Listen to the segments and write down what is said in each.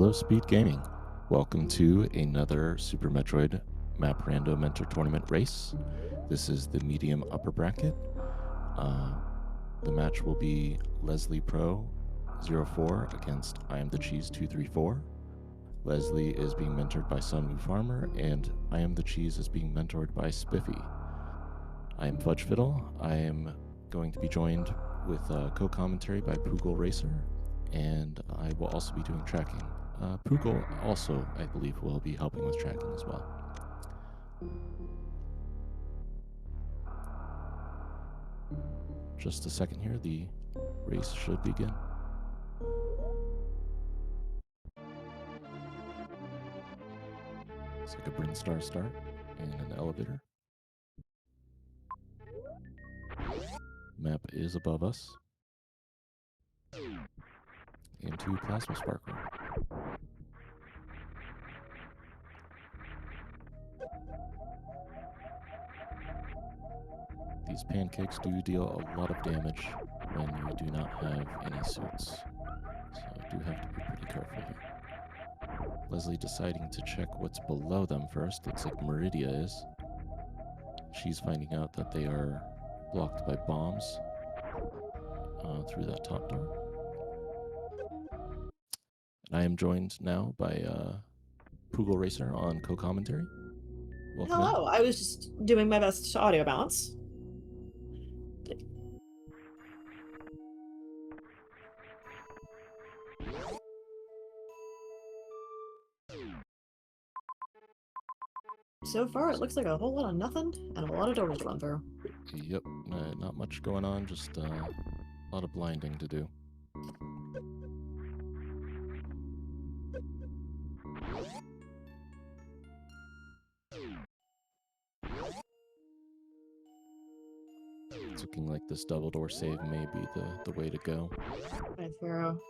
Hello, Speed Gaming. Welcome to another Super Metroid Map Rando Mentor Tournament race. This is the medium upper bracket. The match will be Leslie Pro 04 against iamthecheese234. Leslie is being mentored by Sunwoo Farmer, and iamthecheese is being mentored by Spiffy. I am Fudge Fiddle. I am going to be joined with co-commentary by Poogle Racer, and I will also be doing tracking. Poogle also, I believe, will be helping with tracking as well. Just a second here, the race should begin. It's like a Brinstar start and an elevator. Map is above us. Into Plasma Sparkle. These pancakes do deal a lot of damage when you do not have any suits, so you do have to be pretty careful here. Leslie deciding to check what's below them first. Looks like Meridia is. She's finding out that they are blocked by bombs through that top door. And I am joined now by Poogle Racer on co-commentary. Welcome Hello, I was just doing my best audio balance. So far, it looks like a whole lot of nothing and a lot of doors to run through. Yep, not much going on, just a lot of blinding to do. It's looking like this double door save may be the way to go. Right through.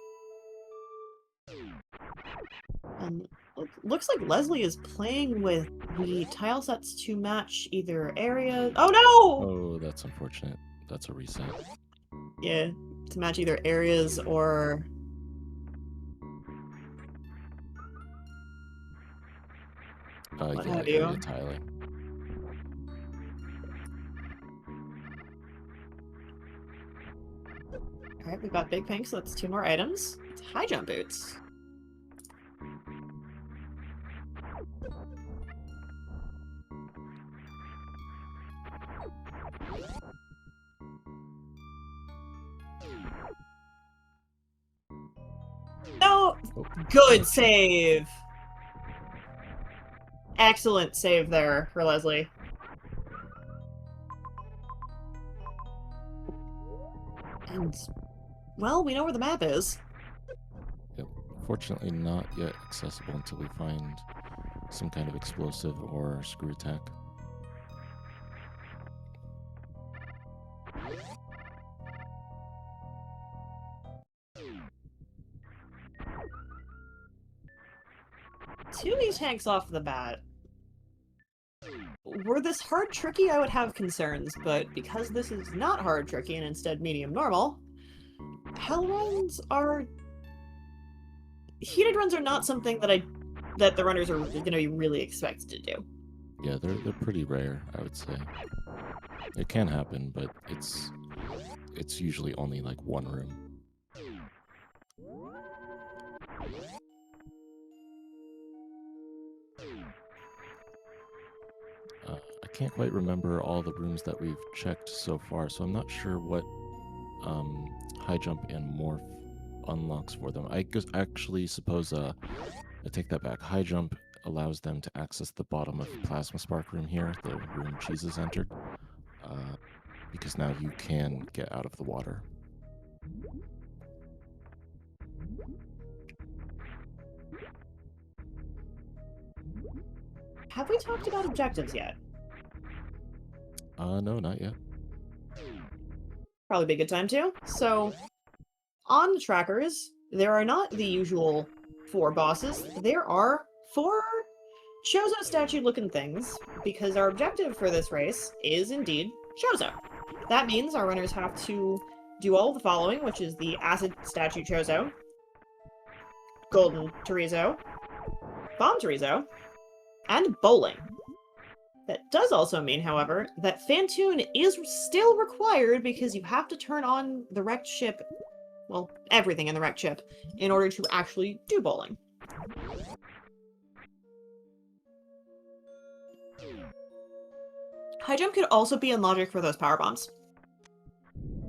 And it looks like Leslie is playing with the tile sets to match either area. Oh no! Oh, that's unfortunate. That's a reset. Yeah, to match either areas or. What have you? Area tiling. Alright, we've got Big Pink, so that's 2 more items. It's high jump boots. No! Good save! Excellent save there for Leslie. And, well, we know where the map is. Yep. Fortunately, not yet accessible until we find some kind of explosive or screw attack. Two of these tanks off the bat. Were this hard tricky, I would have concerns, but because this is not hard tricky and instead medium normal, hell runs are... Heated runs are not something that the runners are going to be really expected to do. Yeah, they're pretty rare, I would say. It can happen, but it's usually only like one room. I can't quite remember all the rooms that we've checked so far, so I'm not sure what high jump and morph unlocks for them. I actually suppose I take that back. High jump allows them to access the bottom of the Plasma Spark room here, the room Cheeses entered, because now you can get out of the water. Have we talked about objectives yet? No, not yet. Probably be a good time to. So, on the trackers, there are not the usual 4 bosses. There are 4 Chozo statue-looking things, because our objective for this race is indeed Chozo. That means our runners have to do all of the following, which is the Acid Statue Chozo, golden chorizo, bomb chorizo, and bowling. That does also mean, however, that Fantoon is still required because you have to turn on the wrecked ship, well, everything in the wrecked ship, in order to actually do bowling. High jump could also be in logic for those power bombs.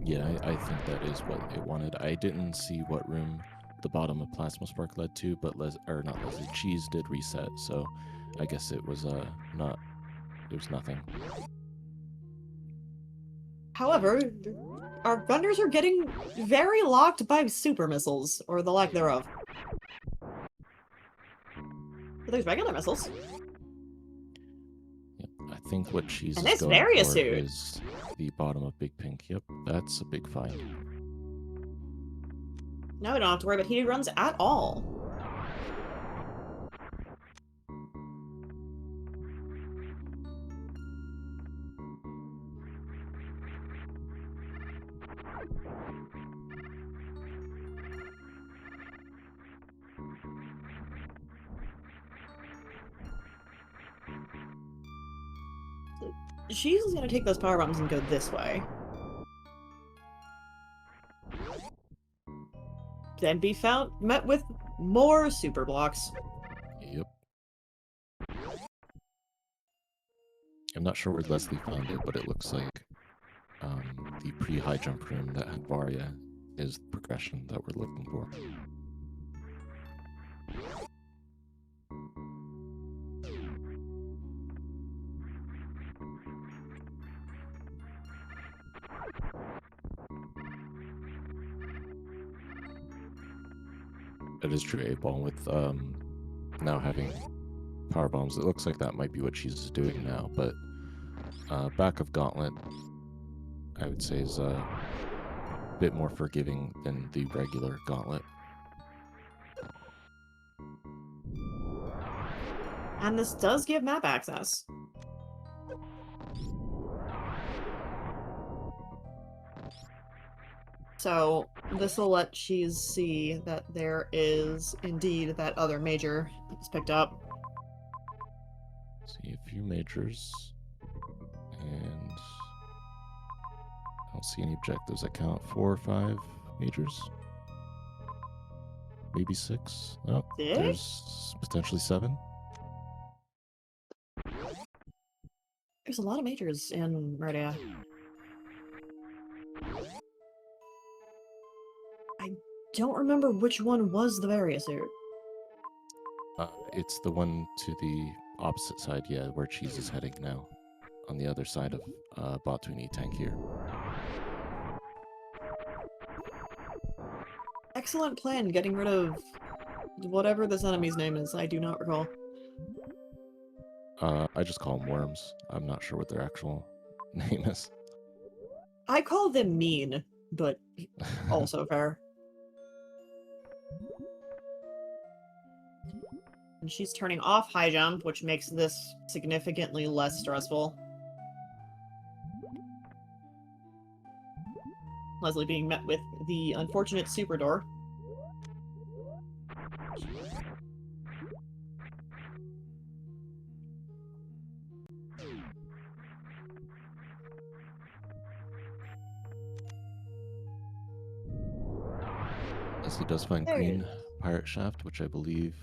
Yeah, I think that is what it wanted. I didn't see what room the bottom of Plasma Spark led to, but not Leslie, Cheese did reset, so I guess it was not. It was nothing. However, our vendors are getting very locked by super missiles, or the lack thereof. But there's regular missiles. Yep, I think what Cheese And is this going for Variasuit is the bottom of Big Pink. Yep, that's a big find. Now we don't have to worry about heated runs at all. She's gonna take those power bombs and go this way. Then be met with more super blocks. Yep. I'm not sure where Leslie found it, but it looks like the pre-high jump room that had Varia is the progression that we're looking for. It is true, 8-ball with now having power bombs. It looks like that might be what she's doing now, but back of Gauntlet, I would say, is a bit more forgiving than the regular Gauntlet. And this does give map access. So this will let Cheese see that there is indeed that other major that's picked up. See a few majors, and I don't see any objectives. I count 4 or 5 majors, maybe 6. No, there's potentially 7. There's a lot of majors in Murdia. I don't remember which one was the Variasuit. It's the one to the opposite side, yeah, where Cheese is heading now. On the other side of Botwini tank here. Excellent plan, getting rid of whatever this enemy's name is. I do not recall. I just call them worms. I'm not sure what their actual name is. I call them mean, but also fair. And she's turning off high jump, which makes this significantly less stressful. Leslie being met with the unfortunate super door. Leslie does find green pirate shaft, which I believe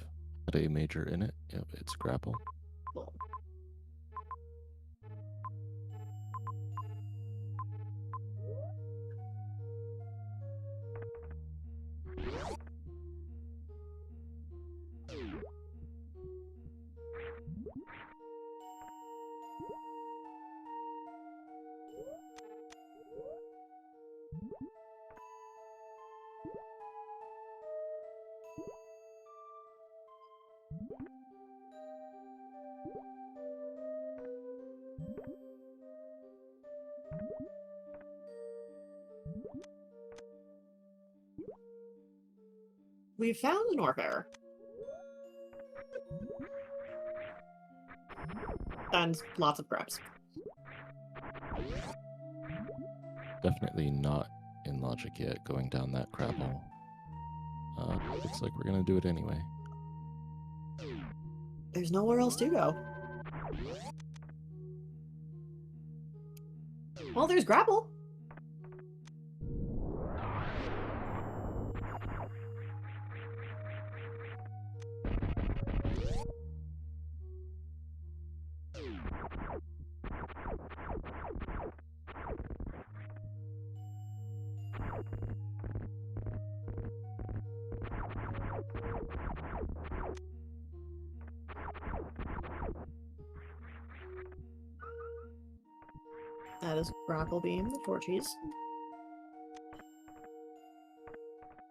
had a major in it. Yep, it's grapple. Cool. We found an Orfair. And lots of crabs. Definitely not in logic yet, going down that crab hole. Looks like we're gonna do it anyway. There's nowhere else to go. Well, there's grapple. That is grapple beam, the torchies.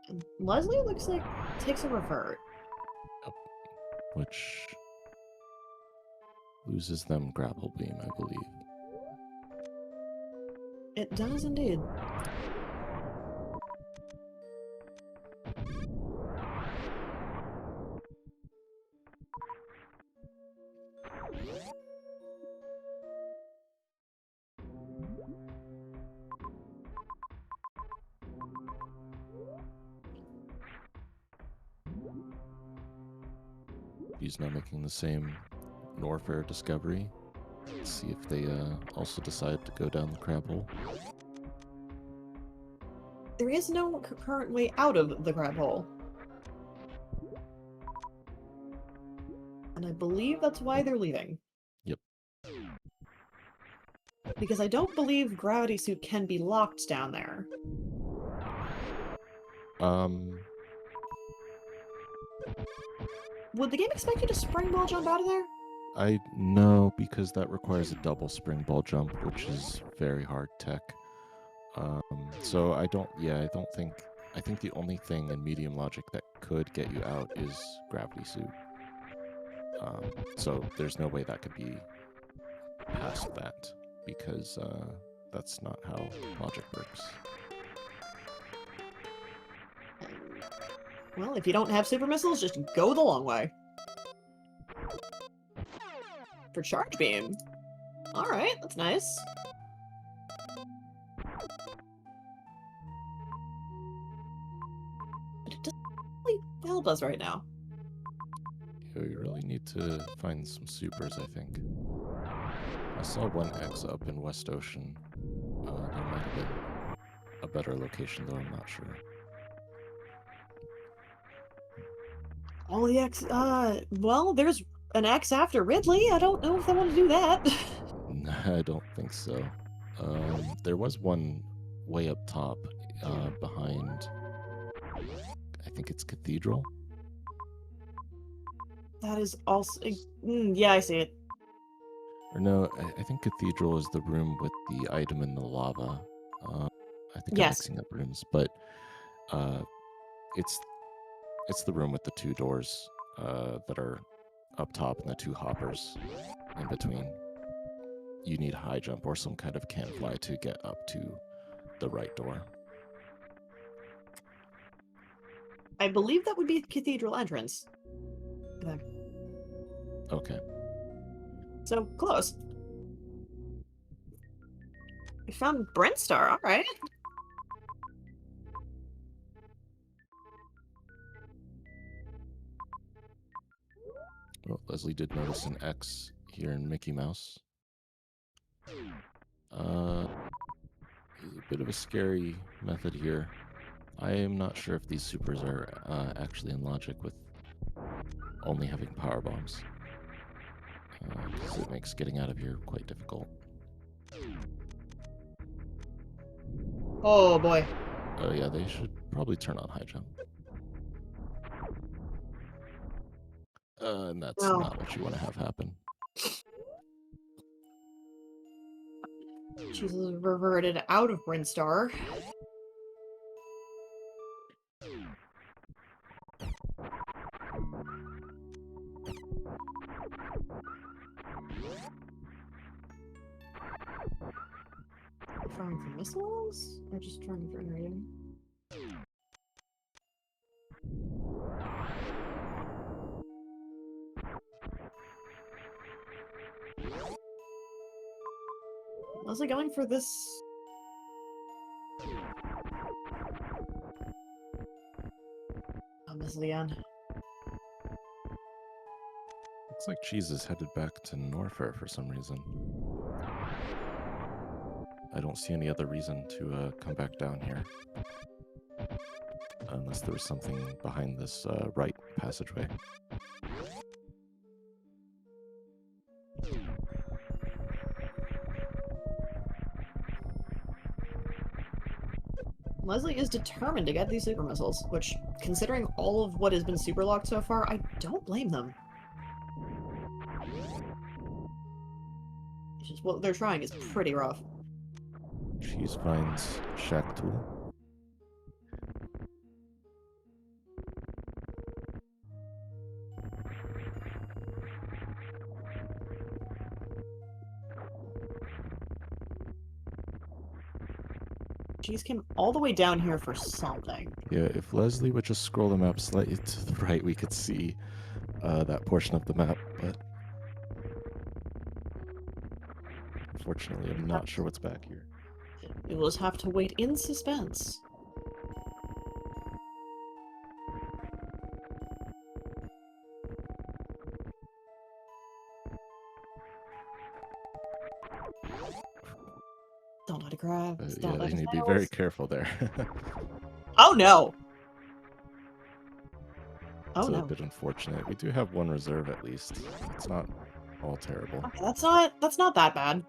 And Leslie looks like takes a revert. Yep. Which loses them grapple beam, I believe. It does indeed. He's now making the same Norfair discovery. Let's see if they also decide to go down the crab hole. There is no current way out of the crab hole. And I believe that's why they're leaving. Yep. Because I don't believe Gravity Suit can be locked down there. Would the game expect you to spring ball jump out of there? I know, because that requires a double spring ball jump, which is very hard tech. So I don't think, I think the only thing in medium logic that could get you out is Gravity Suit. So there's no way that could be past that, because that's not how logic works. Well, if you don't have super missiles, just go the long way. For charge beam. Alright, that's nice. But it doesn't really help us right now. Yeah, we really need to find some supers, I think. I saw one X up in West Ocean. There might have been a better location, though I'm not sure. All the X, well, there's an X after Ridley. I don't know if I want to do that. I don't think so. There was one way up top, behind, I think it's Cathedral. That is also... yeah, I see it. Or no, I think Cathedral is the room with the item in the lava. I think I'm Yes. mixing up rooms, but it's the room with the two doors that are up top and the two hoppers in between. You need a high jump or some kind of can fly to get up to the right door. I believe that would be Cathedral entrance. Okay. So, close. We found Brentstar, alright. Well, Leslie did notice an X here in Mickey Mouse. A bit of a scary method here. I am not sure if these supers are actually in logic with only having power bombs, because it makes getting out of here quite difficult. Oh boy. Oh yeah, they should probably turn on high jump. And that's not what you want to have happen. She's reverted out of Brentstar. Firing for missiles? Or just trying for generating? Was I going for this? Misses again. Looks like Cheese is headed back to Norfair for some reason. I don't see any other reason to come back down here. Unless there was something behind this right passageway. Leslie is determined to get these super missiles, which, considering all of what has been super locked so far, I don't blame them. It's just what they're trying is pretty rough. Cheese finds Shack Tool. Cheese came all the way down here for something. Yeah, if Leslie would just scroll the map slightly to the right, we could see that portion of the map, but unfortunately, I'm not sure what's back here. We will just have to wait in suspense. Don't let it grab. Yeah, Don't let you it need to be fail. very careful there. Oh no! Oh It's no. a bit unfortunate. We do have one reserve at least. It's not all terrible. Okay, that's not that bad.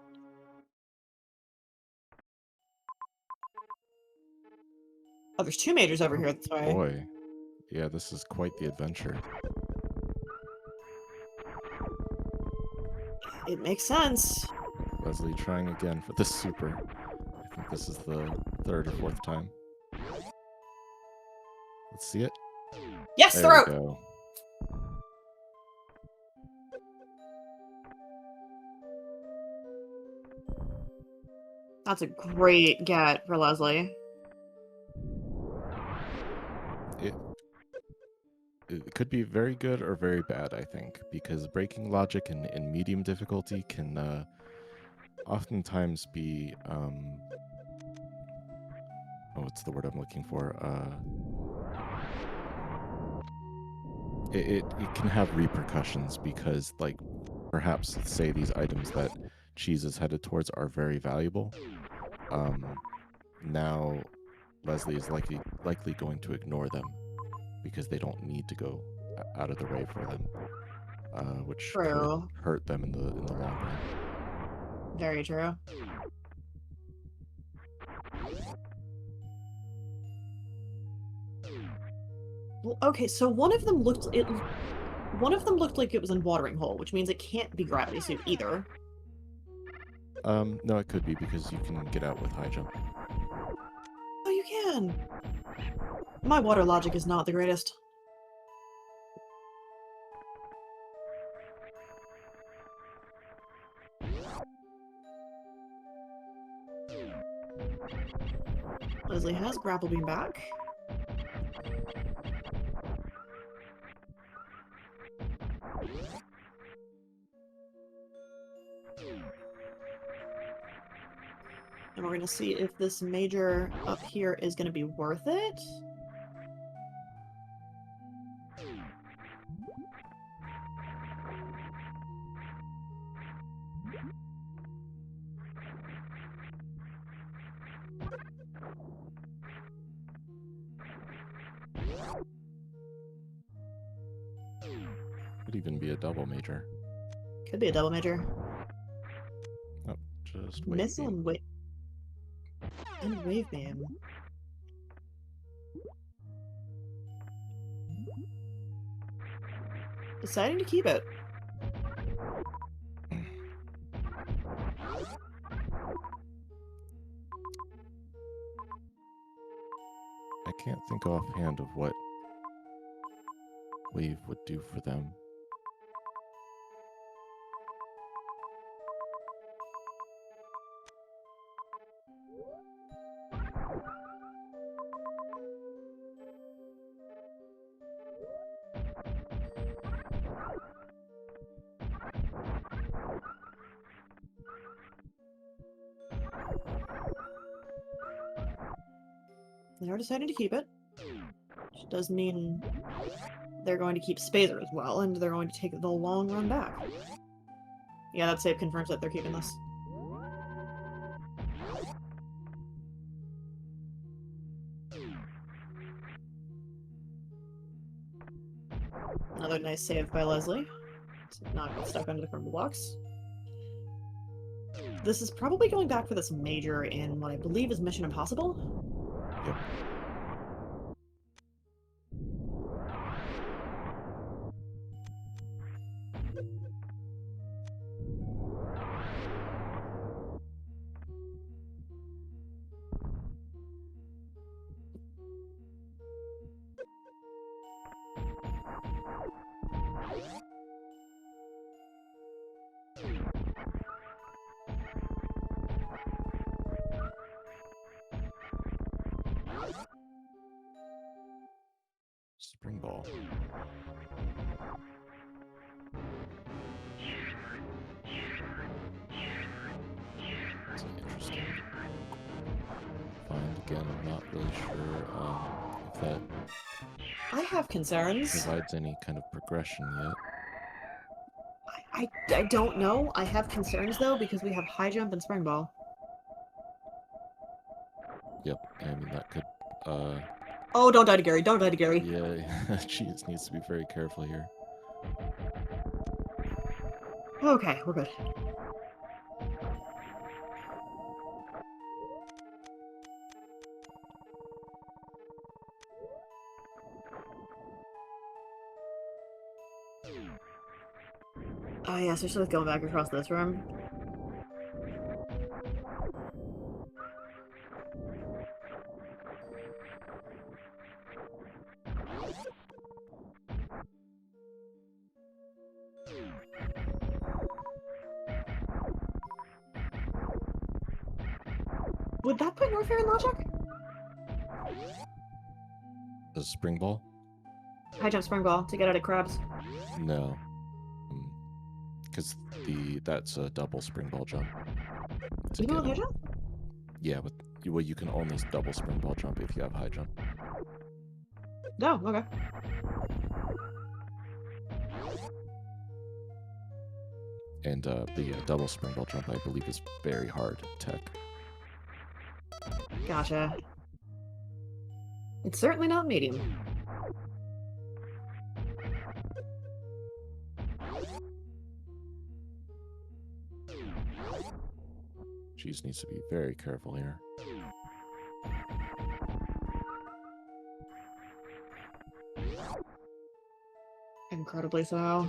Oh, there's two majors over here this way. Boy. Yeah, this is quite the adventure. It makes sense. Leslie trying again for the super. I think this is the third or fourth time. Let's see it. Yes, There we throat! go. That's a great get for Leslie. It could be very good or very bad, I think, because breaking logic in medium difficulty can oftentimes be what's the word I'm looking for? It can have repercussions because, like, perhaps say these items that Cheese is headed towards are very valuable. Now Leslie is likely going to ignore them because they don't need to go out of the way for them, which True. could hurt them in the long run. Very true. Well, okay, so one of them looked like it was in watering hole, which means it can't be gravity suit either. No, it could be because you can get out with high jump. Oh, you can. My water logic is not the greatest. Leslie has grapple beam back. And we're gonna see if this major up here is gonna be worth it. Could even be a double major. Could be a double major. Oh, just wait. Missile and wave beam. Deciding to keep it. I can't think offhand of what wave would do for them. They are deciding to keep it. Which does mean they're going to keep Spazer as well, and they're going to take the long run back. Yeah, that save confirms that they're keeping this. Another nice save by Leslie. To not get stuck under the crumble blocks. This is probably going back for this major in what I believe is Mission Impossible. Yep. Spring ball. That's interesting. Find again, I'm not really sure if that I have concerns. provides any kind of progression yet. I don't know. I have concerns though because we have high jump and spring ball. Yep, I mean that could Oh, don't die to Gary. Don't die to Gary. yeah, Cheese needs to be very careful here. Okay, we're good. Oh yes, I should have gone back across this room. Would that put Warfare in logic? The spring ball? High jump spring ball to get out of crabs. No. Because that's a double spring ball jump. Even with high jump? Yeah, well, you can only double spring ball jump if you have high jump. No, okay. And the double spring ball jump, I believe, is very hard tech. Gotcha. It's certainly not medium. Cheese needs to be very careful here. Incredibly so.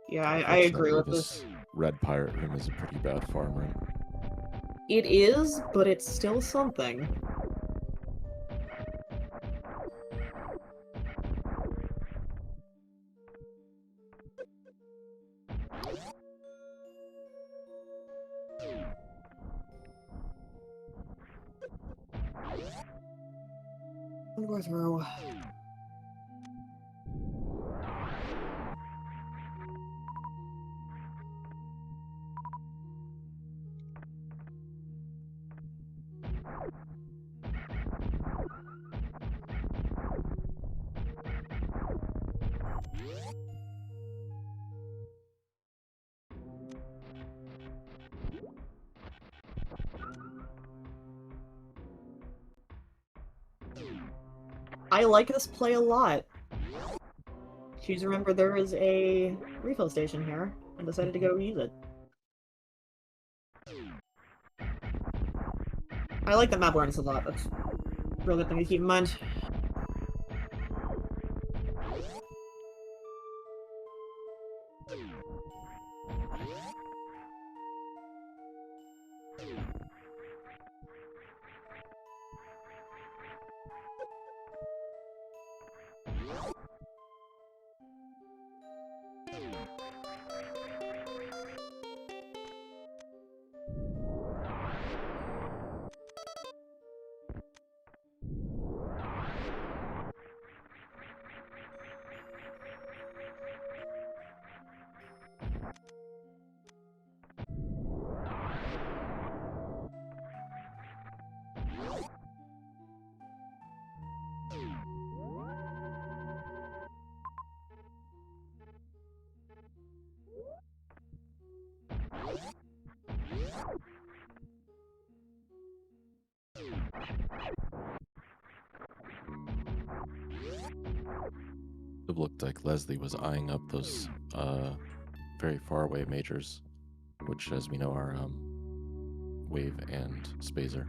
Yeah, I agree with this. Red pirate room is a pretty bad farm room. It is, but it's still something. We're through. I like this play a lot. Choose remember there is a refill station here, and decided to go use it. I like that map awareness a lot. That's a real good thing to keep in mind. It looked like Leslie was eyeing up those very far away majors, which, as we know, are Wave and Spazer.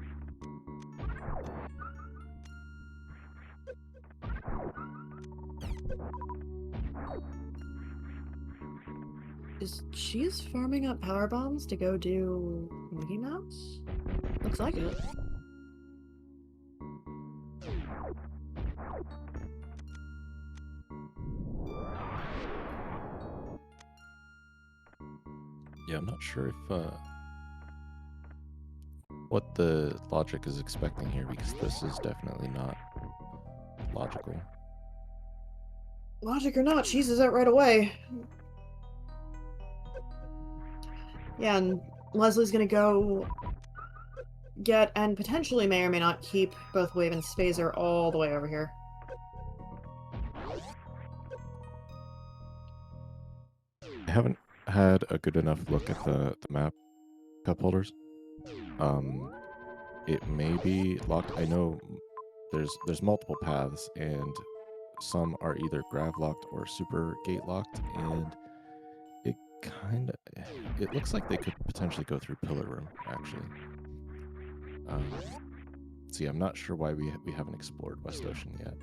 She's farming up power bombs to go do Mickey Mouse? Looks like it. Yeah, I'm not sure if what the logic is expecting here, because this is definitely not logical. Logic or not, cheese is out right away. Yeah, and Leslie's gonna go get, and potentially may or may not keep, both Wave and Spazer all the way over here. I haven't had a good enough look at the map cup holders. It may be locked. I know there's multiple paths, and some are either grav locked or super gate locked, and it looks like they could potentially go through pillar room, actually. See, I'm not sure why we haven't explored West Ocean yet.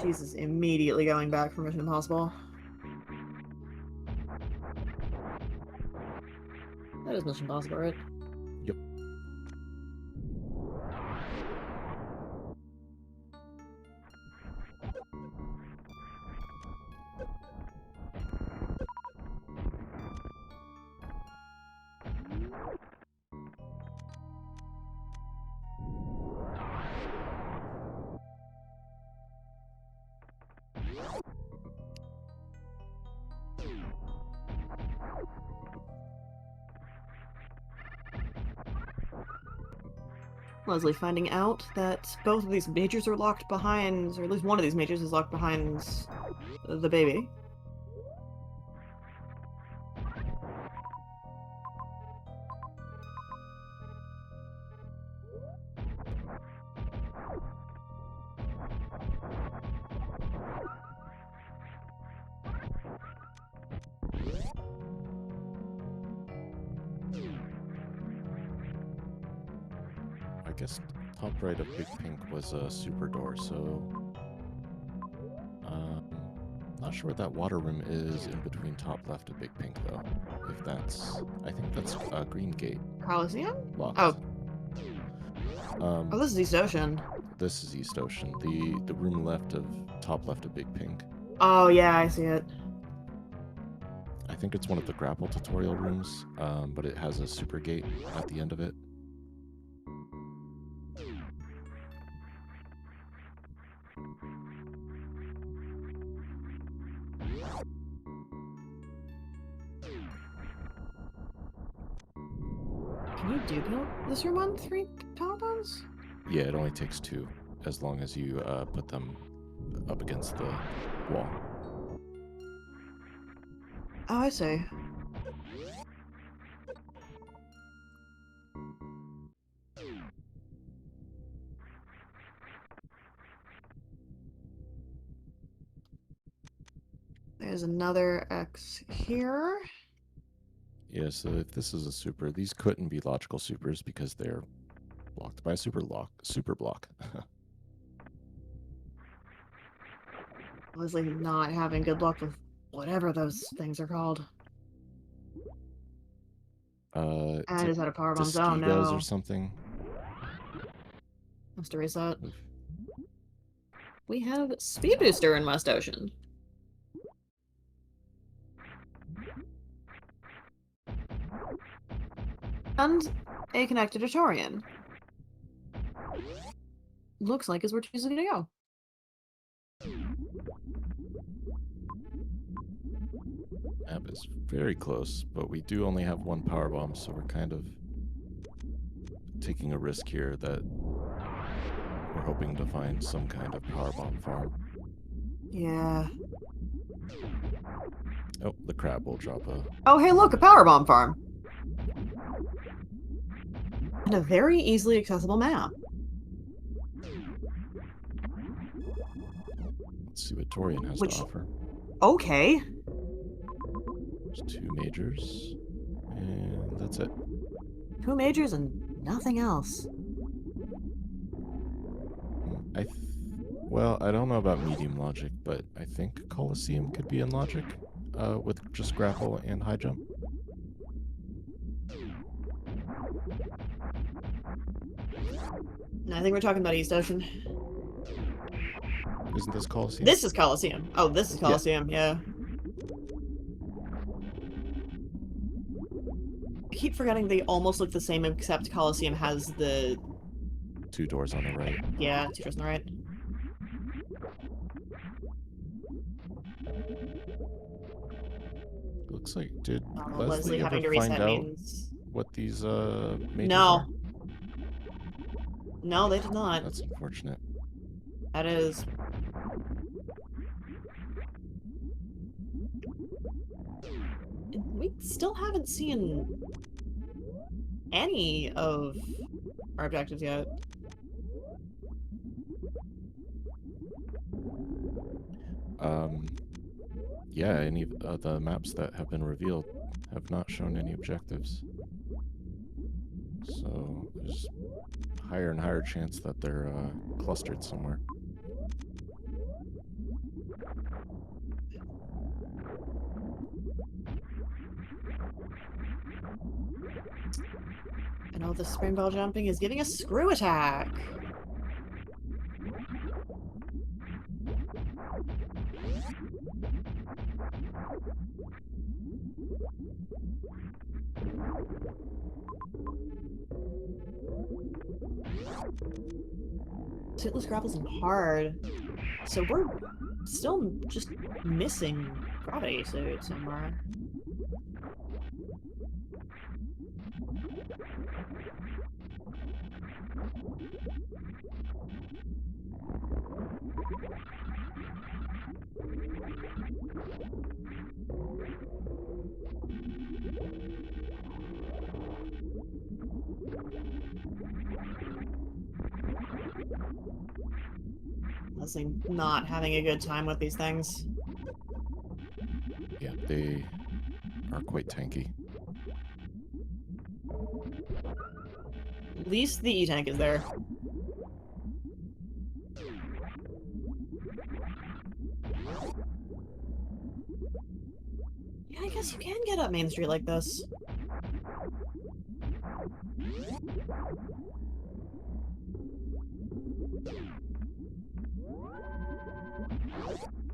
Jesus, immediately going back for Mission Impossible. That is Mission Impossible, right? Yep. Leslie finding out that both of these majors are locked behind, or at least one of these majors is locked behind the baby. I guess top right of Big Pink was a super door, so not sure what that water room is in between top left of Big Pink, though. If that's, I think that's Green Gate. Coliseum? Locked. Oh. Oh, this is East Ocean. This is East Ocean. The room top left of Big Pink. Oh yeah, I see it. I think it's one of the grapple tutorial rooms, but it has a super gate at the end of it. Can you do build this room on 3 power bombs? Yeah, it only takes 2, as long as you put them up against the wall. Oh, I see. There's another X here. Yeah, so if this is a super, these couldn't be logical supers because they're blocked by a super block. Leslie not having good luck with whatever those things are called. It's I just had a power bomb. Oh Tuskegos no. or something. Has to reset. We have Speed Booster in West Ocean. And a connected Atorian. Looks like is where she's gonna go. Map is very close, but we do only have one power bomb, so we're kind of taking a risk here that we're hoping to find some kind of power bomb farm. Yeah. Oh, the crab will drop a... Oh, hey, look, a powerbomb farm. And a very easily accessible map. Let's see what Torian has to offer. Okay. There's 2 majors, and that's it. 2 majors and nothing else. Well, I don't know about medium logic, but I think Colosseum could be in logic with just grapple and high jump. No, I think we're talking about East Ocean. Isn't this Colosseum? This is Colosseum. Oh, this is Colosseum, yeah. I keep forgetting they almost look the same, except Colosseum has the... 2 doors on the right. Yeah, 2 doors on the right. Looks like, did Leslie ever having to find reset out means... what these majors No. are? No, they did not. That's unfortunate. That is... We still haven't seen any of our objectives yet. Yeah, any of the maps that have been revealed have not shown any objectives. So there's higher and higher chance that they're clustered somewhere. I know the spring ball jumping is giving a screw attack. Titless grapples him hard. So we're still just missing gravity suit somewhere. Leslie not having a good time with these things. Yeah, they are quite tanky. At least the E-tank is there. Yeah, I guess you can get up Main Street like this.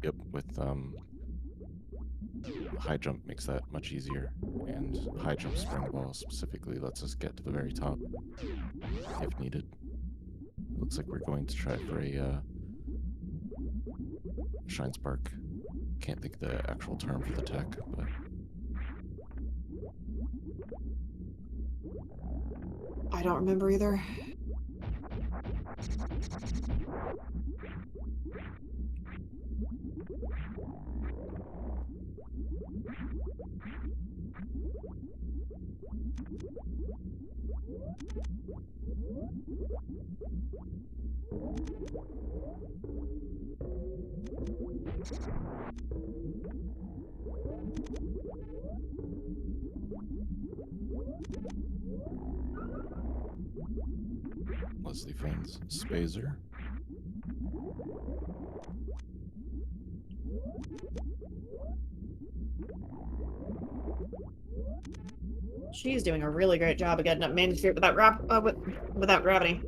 Yep, with high jump makes that much easier, and high jump spring ball specifically lets us get to the very top if needed. Looks like we're going to try for a shine spark. Can't think of the actual term for the tech, but I don't remember either. Leslie finds Spazer. She's doing a really great job of getting up Main Street without without gravity.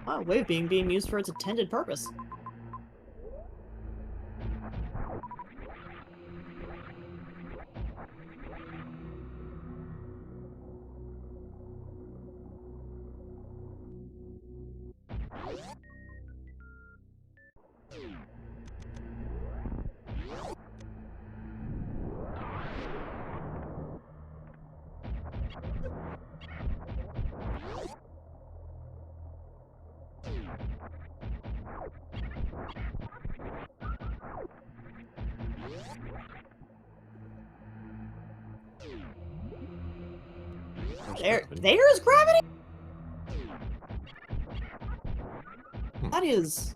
Wow, wave being used for its intended purpose. There's gravity? That is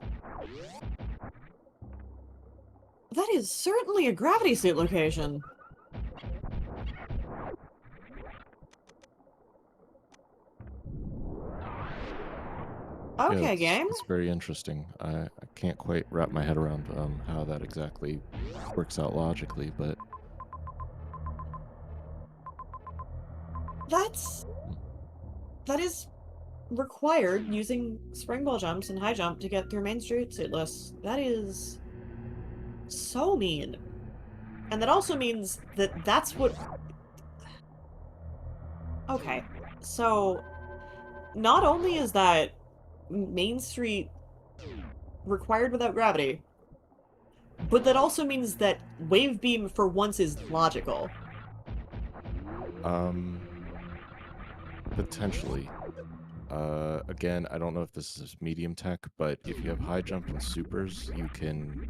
certainly a gravity suit location. Okay, game. It's very interesting. I can't quite wrap my head around how that exactly works out logically, but that is required using springball jumps and high jump to get through Main Street suitless. That is so mean. And that also means that that's what... Okay, so not only is that Main Street required without gravity, but that also means that wave beam for once is logical. Potentially. Again, I don't know if this is medium tech, but if you have high jump and supers, you can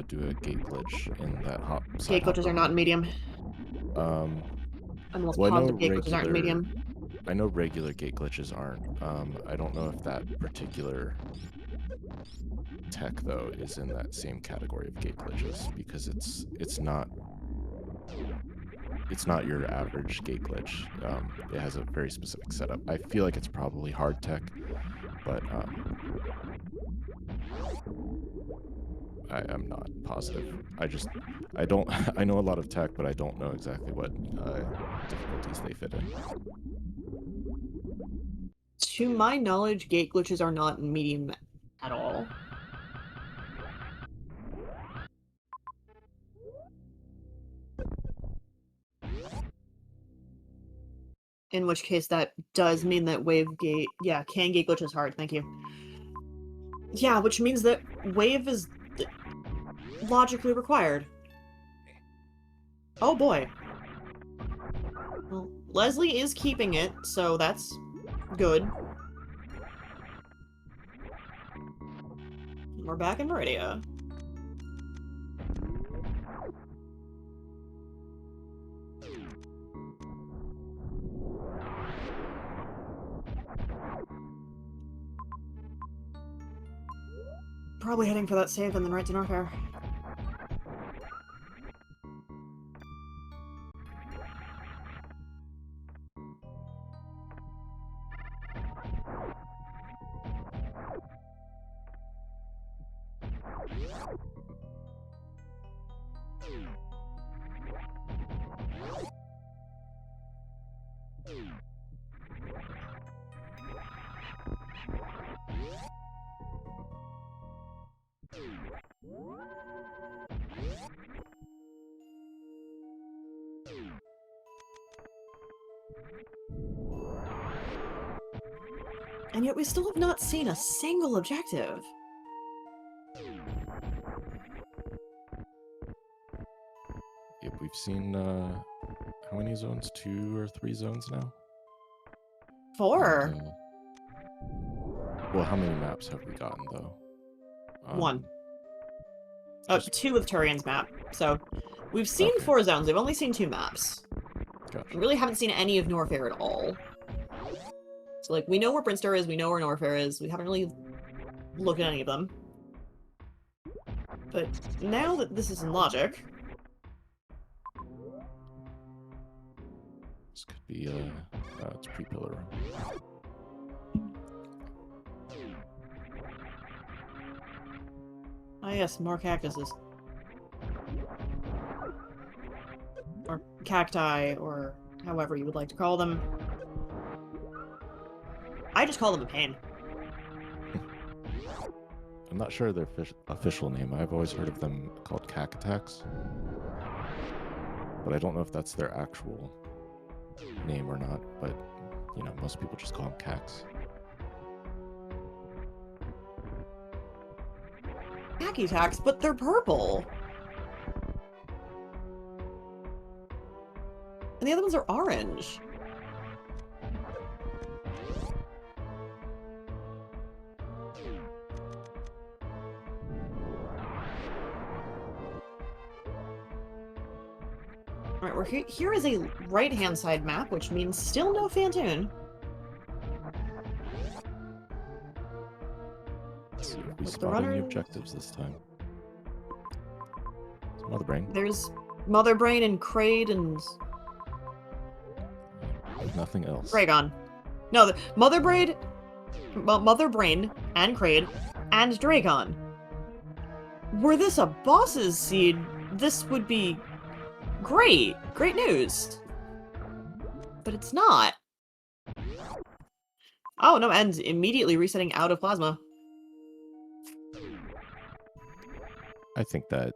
do a gate glitch in that hop. Gate glitches are not in medium. I'm almost positive gate glitches aren't in medium. I know regular gate glitches aren't. I don't know if that particular tech though is in that same category of gate glitches, because it's not your average gate glitch. It has a very specific setup. I feel like it's probably hard tech, but I'm not positive. I know a lot of tech, but I don't know exactly what difficulties they fit in. To my knowledge, gate glitches are not in medium at all. In which case, that does mean that wave gate... Yeah, can gate glitch is hard, thank you. Yeah, which means that wave is logically required. Oh boy. Well, Leslie is keeping it, so that's good. We're back in Meridia. Probably heading for that save and then right to Norfair. And yet we still have not seen a single objective. Yep, we've seen how many zones? 2 or 3 zones now? 4. Well, how many maps have we gotten though? 1. Oh, 2 with Turian's map. So we've seen 4 zones. We've only seen 2 maps. Gotcha. We really haven't seen any of Norfair at all. So, like, we know where Brinstar is, we know where Norfair is, we haven't really looked at any of them. But now that this is in logic... This could be, it's pre-pillar. Ah yes, more cactuses. Or cacti, or however you would like to call them. I just call them a pain. I'm not sure their official name. I've always heard of them called cack attacks, but I don't know if that's their actual name or not. But you know, most people just call them cacks. Khaki attacks, but they're purple. And the other ones are orange. Alright, we're here is a right-hand side map, which means still no Phantoon. Let's see if we spot any objectives this time. It's Mother Brain. There's Mother Brain and Kraid and... nothing else. Dragon. No, the Mother Brain and Kraid and Dragon. Were this a boss's seed, this would be great. Great news. But it's not. Oh, no, and immediately resetting out of plasma. I think that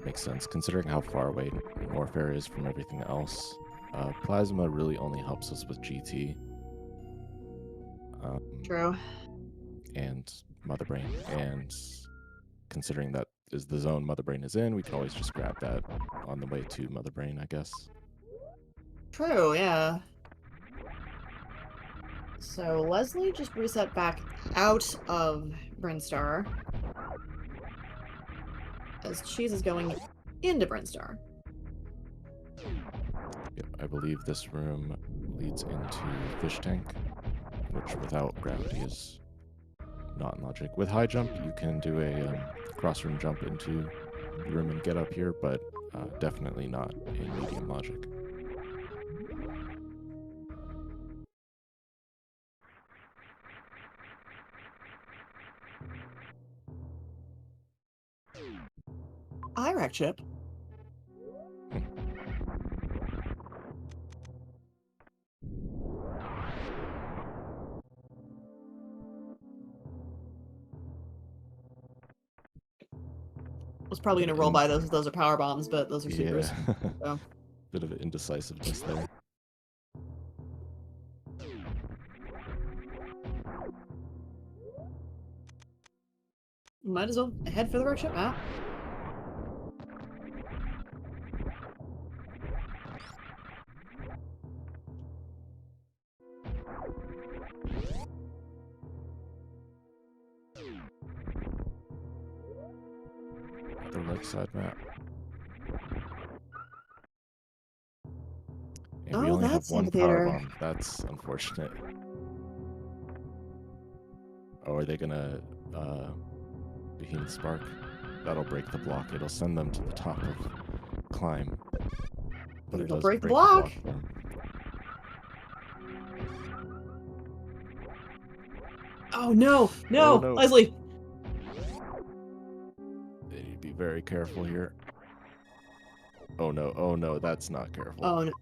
makes sense, considering how far away Warfare is from everything else. Plasma really only helps us with GT. True. And Mother Brain. And considering that is the zone Mother Brain is in, we can always just grab that on the way to Mother Brain, I guess. True, yeah. So Leslie just reset back out of Brinstar. As Cheese is going into Brinstar. Yep, I believe this room leads into Fish Tank, which without gravity is not in logic. With high jump, you can do a cross-room jump into the room and get up here, but definitely not in medium logic. IRAC chip. I was probably going to roll by those if those are power bombs, but those are supers. Yeah. So. Bit of indecisiveness there. Might as well head for the road trip map. The right side map. And we only have one power bomb. That's unfortunate. Oh, are they gonna Behemoth Spark? That'll break the block. It'll send them to the top of Climb. But it'll break the block. Oh no! No! Oh, no. Leslie! They need to be very careful here. Oh no, oh no, that's not careful. Oh no.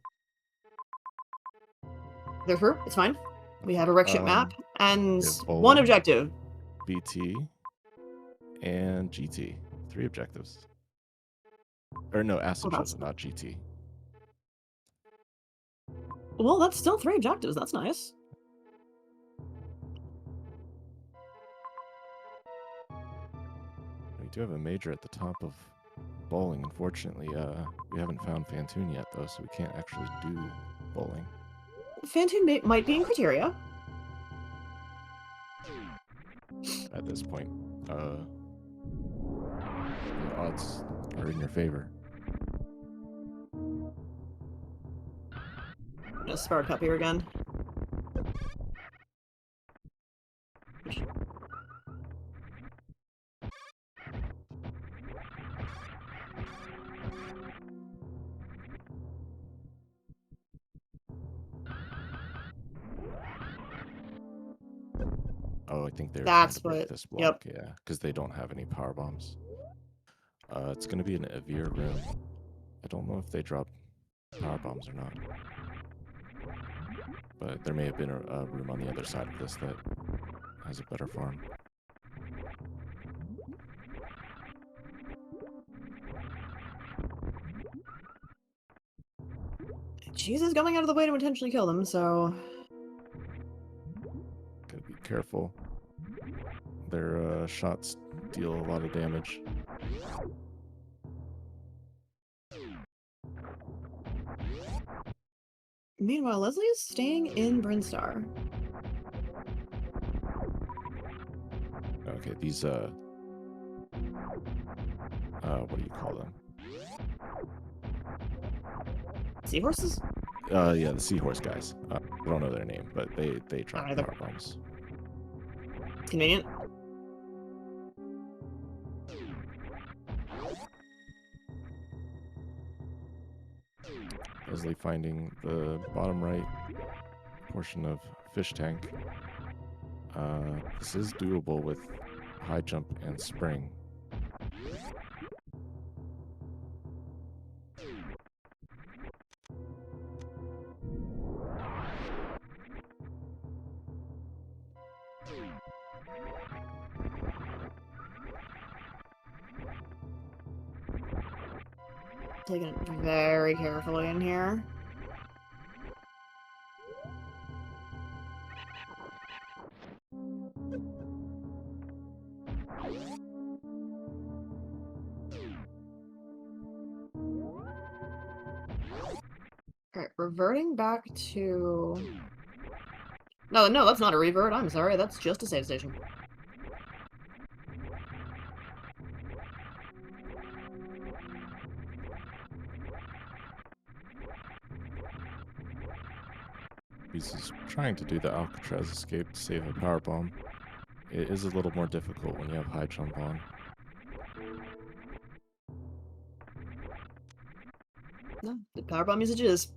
They're through. It's fine. We have a wreck ship map and one objective. BT and GT. 3 objectives. Or no, acid ship, not GT. Well, that's still 3 objectives. That's nice. We do have a major at the top of bowling. Unfortunately, we haven't found Phantoon yet, though, so we can't actually do bowling. Phantoon might be in criteria. At this point, the odds are in your favor. I'm gonna spark up here again. Oh, I think they're That's trying to break what. this block, yeah, because they don't have any power bombs. It's going to be an Avir room. I don't know if they drop power bombs or not. But there may have been a room on the other side of this that has a better farm. Cheese is going out of the way to intentionally kill them, so... Gotta be careful. Their shots deal a lot of damage. Meanwhile, Leslie is staying in Brinstar. Okay, these, what do you call them? Seahorses? Yeah, the seahorse guys. I don't know their name, but they drop Either. power bombs. Convenient. Leslie finding the bottom right portion of fish tank. This is doable with high jump and spring. Taking it very carefully in here. Alright, reverting back to... No, that's not a revert. I'm sorry. That's just a save station. He's trying to do the Alcatraz escape to save a power bomb. It is a little more difficult when you have high jump on. No, the powerbomb usage is.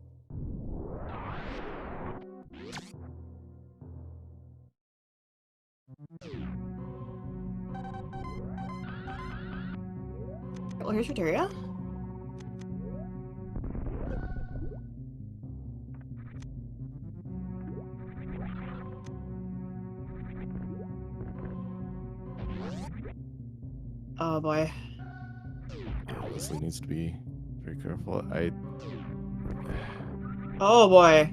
Well, here's Criteria. Oh boy. Yeah, Leslie needs to be very careful. Oh boy.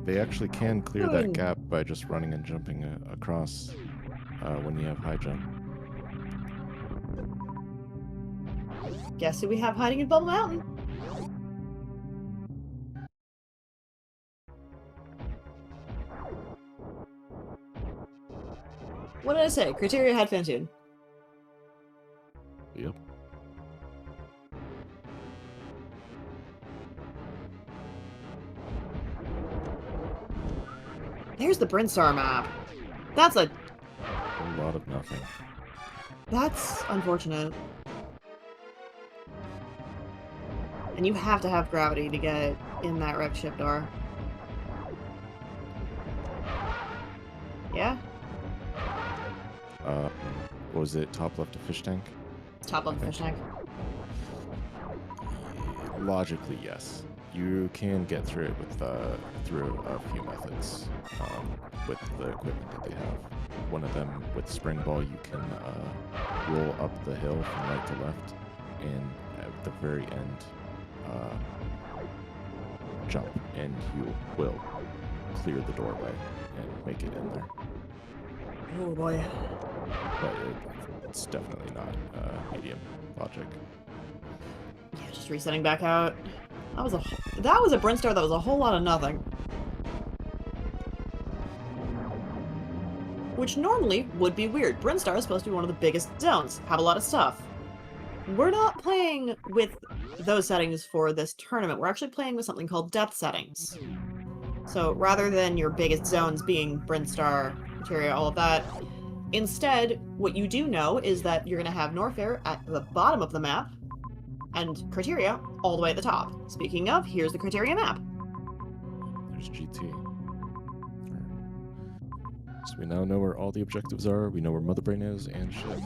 They actually can clear that gap by just running and jumping across when you have high jump. Guess who we have hiding in Bubble Mountain? What did I say? Criteria had Fantoon. Yep. There's the Brinstar map. That's a lot of nothing. That's unfortunate. And you have to have gravity to get in that wrecked ship door. Yeah? What was it? Top left of fish tank? Top of the fish tank. Logically, yes. You can get through it with through a few methods with the equipment that they have. One of them, with spring ball, you can roll up the hill from right to left, and at the very end, jump, and you will clear the doorway and make it in there. Oh boy. But it's definitely not medium logic. Yeah, just resetting back out. That was a Brinstar that was a whole lot of nothing. Which normally would be weird. Brinstar is supposed to be one of the biggest zones, have a lot of stuff. We're not playing with those settings for this tournament. We're actually playing with something called depth settings. So rather than your biggest zones being Brinstar, Materia, all of that, instead, what you do know is that you're going to have Norfair at the bottom of the map, and Criteria all the way at the top. Speaking of, here's the Criteria map. There's GT. So we now know where all the objectives are, we know where Mother Brain is, and ship.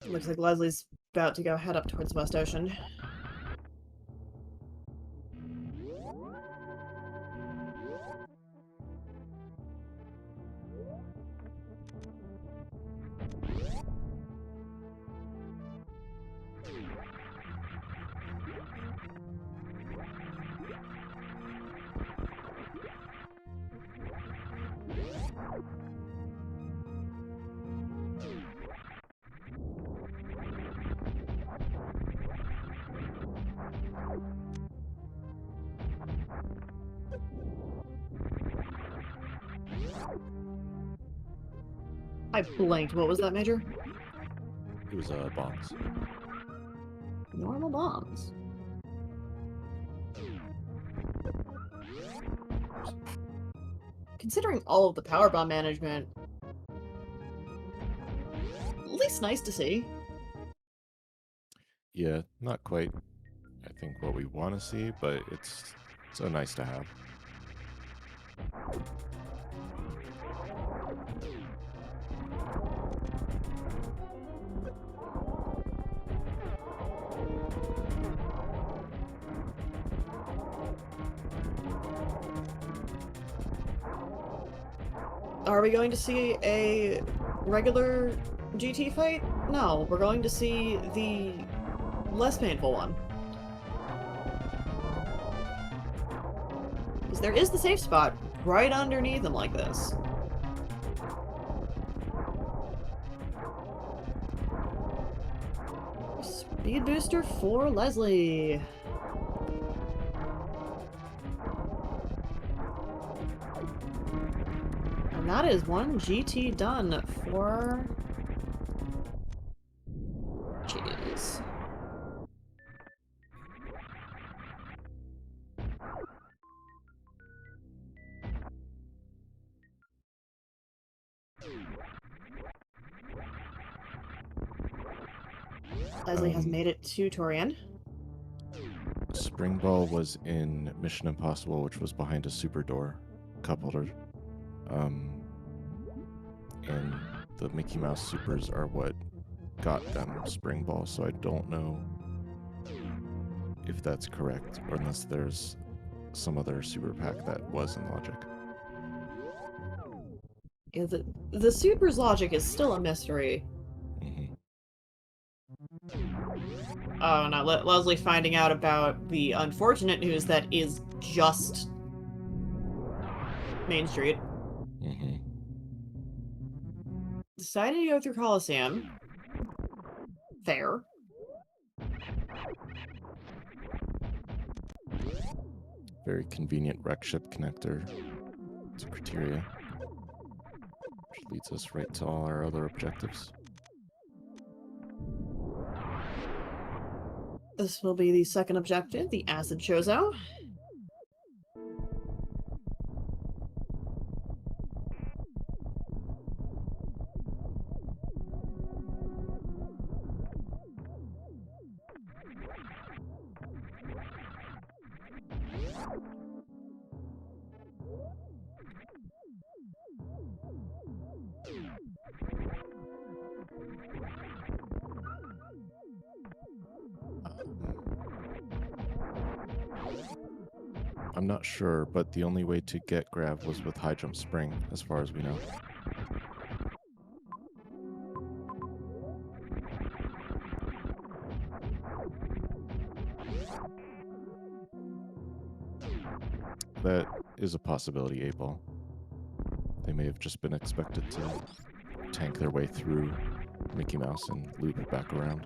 Looks like Leslie's about to go head up towards West Ocean. I blanked. What was that, Major? It was bombs. Normal bombs. Considering all of the power bomb management, at least nice to see. Yeah, not quite, I think, what we want to see, but it's so nice to have. Are we going to see a regular GT fight? No, we're going to see the less painful one. Because there is the safe spot right underneath him like this. Speed booster for Leslie. And that is one GT done for Cheese. Leslie has made it to Torian. Spring Ball was in Mission Impossible, which was behind a super door, cup holder. And the Mickey Mouse supers are what got them Spring Ball, so I don't know if that's correct, or unless there's some other super pack that was in Logic. Yeah, the Super's logic is still a mystery. Mm-hmm. Oh no, Leslie finding out about the unfortunate news that is just Main Street. Mm-hmm. Decided to go through Coliseum. Fair. Very convenient wreck ship connector to Criteria, which leads us right to all our other objectives. This will be the second objective, the Acid Chozo. I'm not sure, but the only way to get Grav was with High Jump Spring, as far as we know. That is a possibility, 8-Ball. They may have just been expected to tank their way through Mickey Mouse and loop it back around.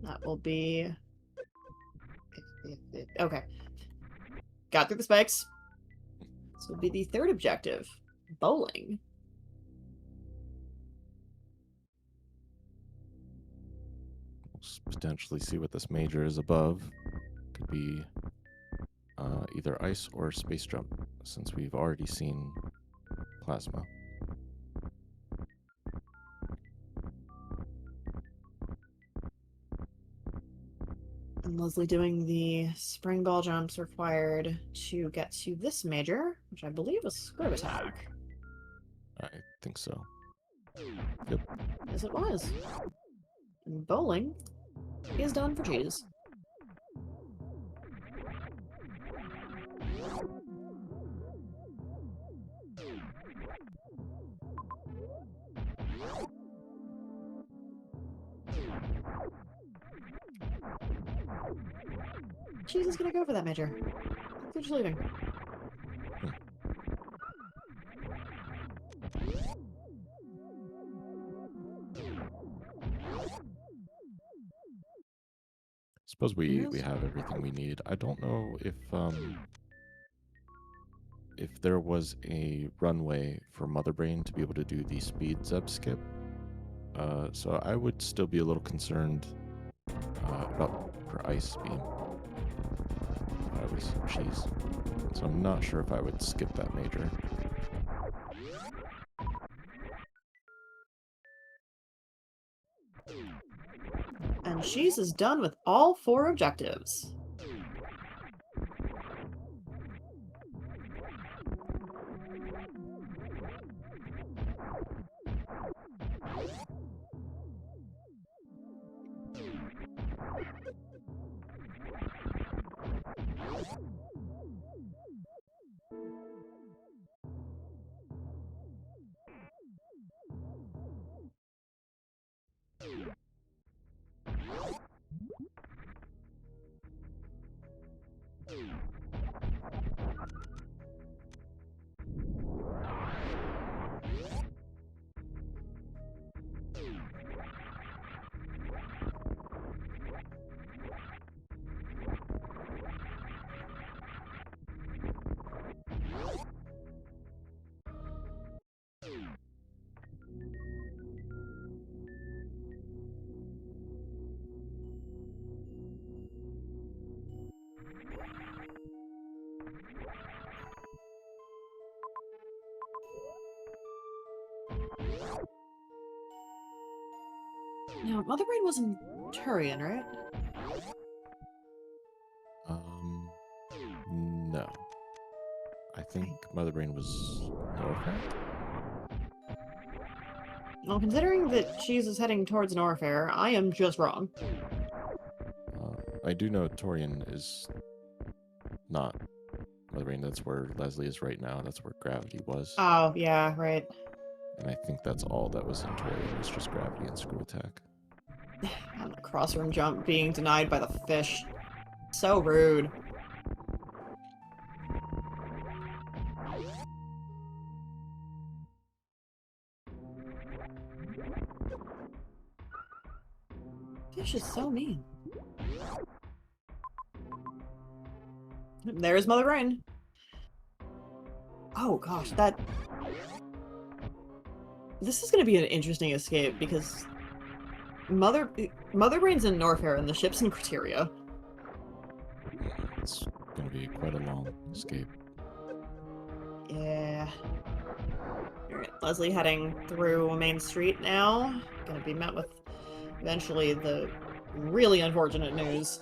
That will be... Okay. Got through the spikes. This will be the third objective. Bowling. We'll potentially see what this major is above. Could be either ice or space jump, since we've already seen plasma. And Leslie doing the spring ball jumps required to get to this major, which I believe was screw attack. I think so. Yep. Yes, it was. And bowling is done for cheese. Cheese is gonna go for that major. They're just leaving. Suppose we have everything we need. I don't know if there was a runway for Mother Brain to be able to do the speed zeb skip. So I would still be a little concerned about her ice beam. If I was cheese. So I'm not sure if I would skip that major. And cheese is done with all 4 objectives. Now, Mother Brain was in Turian, right? No. I think Mother Brain was Norfair. Well, considering that Cheese is heading towards Norfair, I am just wrong. I do know Torian is not Mother Brain. That's where Leslie is right now. That's where Gravity was. Oh, yeah, right. And I think that's all that was in Torian was just Gravity and Screw Attack. And the crossroom jump being denied by the fish. So rude. Fish is so mean. There's Mother Brain. Oh gosh, this is gonna be an interesting escape because Mother Brain's in Norfair and the ship's in Criteria. It's gonna be quite a long escape. Yeah. Alright, Leslie heading through Main Street now. Gonna be met with eventually the really unfortunate news.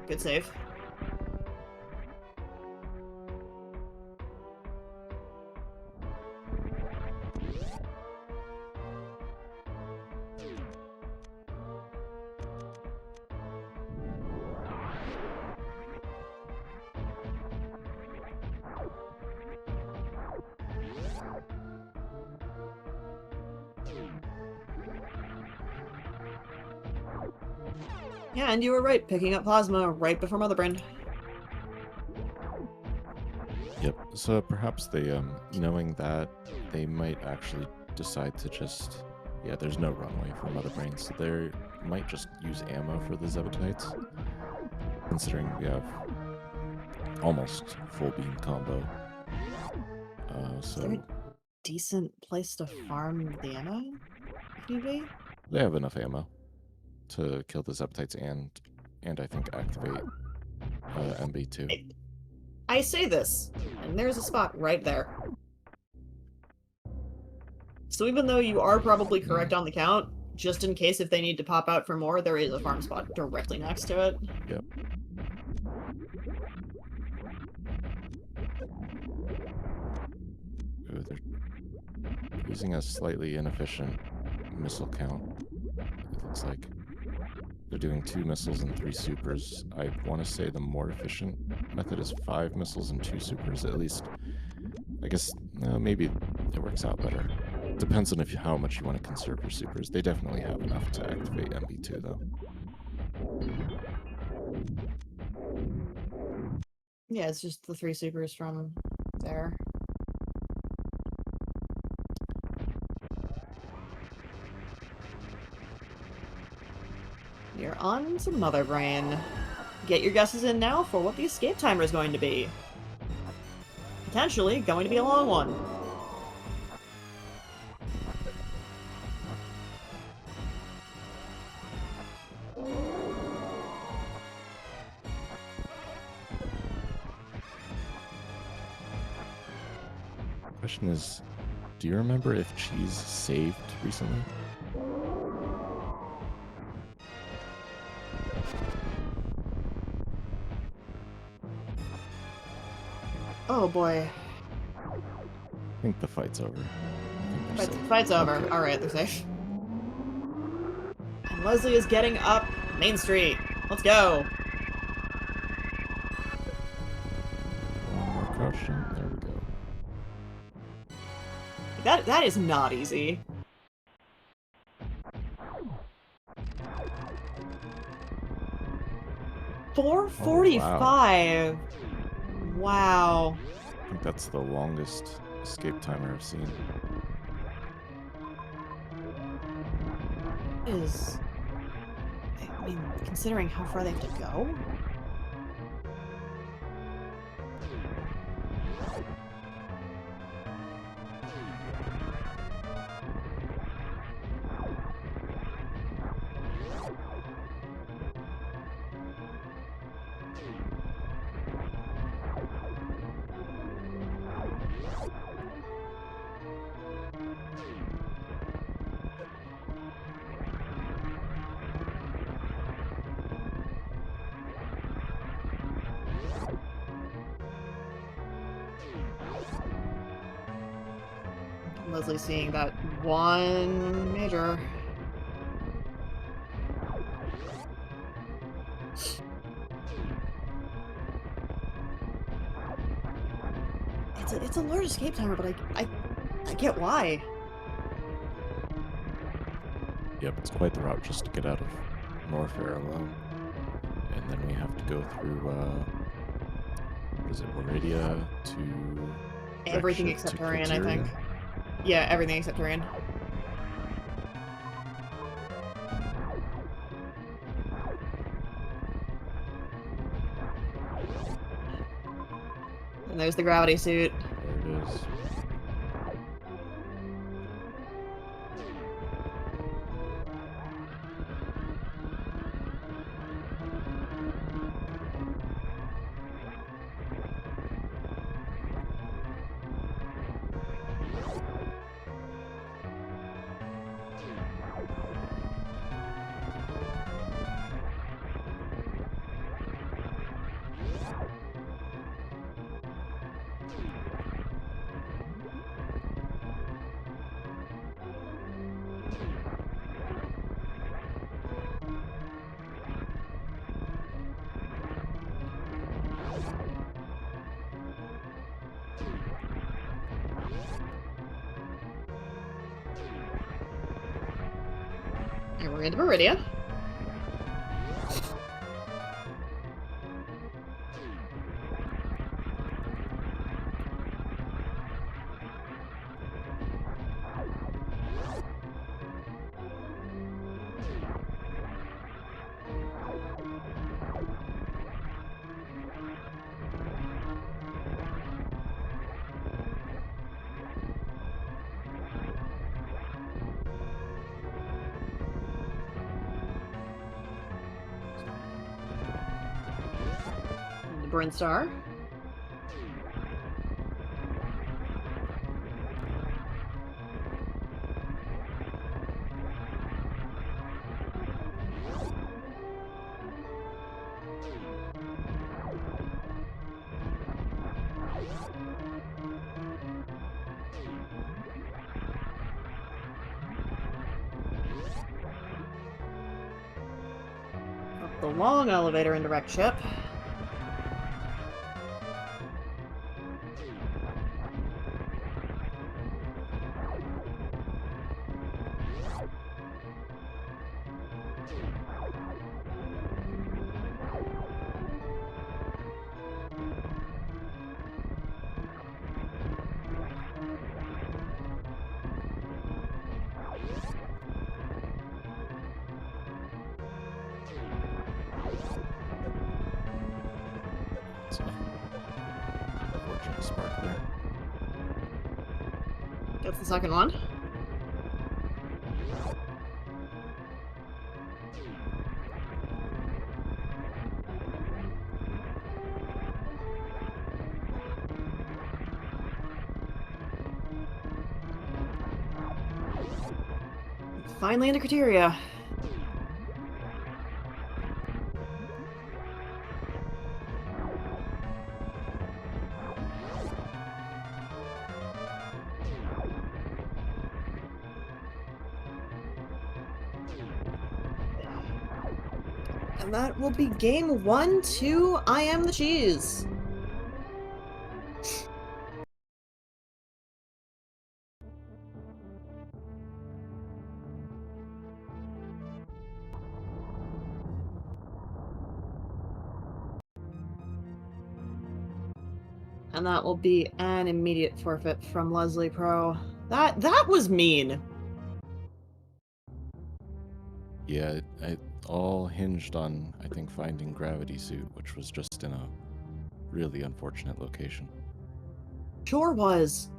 Good save. Yeah, and you were right, picking up Plasma right before Mother Brain. Yep. So perhaps they, knowing that, they might actually decide to just, yeah, there's no runway for Mother Brain, so they might just use ammo for the Zebatites, considering we have almost full beam combo. Is there a decent place to farm the ammo, if need be? They have enough ammo to kill the Zebatites and I think activate MB2. I say this, and there's a spot right there. So even though you are probably correct on the count, just in case if they need to pop out for more, there is a farm spot directly next to it. Yep. Ooh, they're using a slightly inefficient missile count. It looks like they're doing 2 missiles and 3 supers. I want to say the more efficient method is 5 missiles and 2 supers. At least, I guess, maybe it works out better. Depends on how much you want to conserve your supers. They definitely have enough to activate MB2, though. Yeah, it's just the 3 supers from there. You're on to Mother Brain. Get your guesses in now for what the escape timer is going to be. Potentially going to be a long one. Question is, do you remember if Cheese saved recently? Oh boy. I think the fight's over. Fight's over. Okay. Alright, they're safe. And Leslie is getting up Main Street. Let's go. One more caution. There we go. That is not easy. $4:45. Wow. I think that's the longest escape timer I've seen. Is... I mean, considering how far they have to go? Leslie seeing that one major. It's a large escape timer, but I get why. Yep, it's quite the route just to get out of Norfair alone. And then we have to go through, what is it, Meridia to... Everything Reksha except to Turian, I think. Criteria? Yeah, everything except Turian. And there's the gravity suit. There it is. And we're into Meridia. And the Brinstar. The long elevator and direct ship. So, unfortunate spark there. That's the second one. Finally into criteria. And that will be game 1 to I Am the Cheese. And that will be an immediate forfeit from Leslie Pro. That was mean. Yeah, it all hinged on, I think, finding Gravity Suit, which was just in a really unfortunate location. Sure was.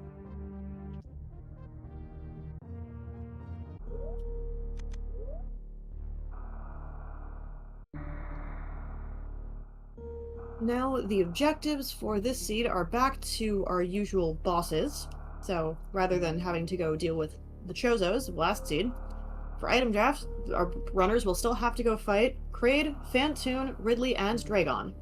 Now, the objectives for this seed are back to our usual bosses. So, rather than having to go deal with the Chozos, last seed, for item drafts, our runners will still have to go fight Kraid, Fantoon, Ridley, and Dragon.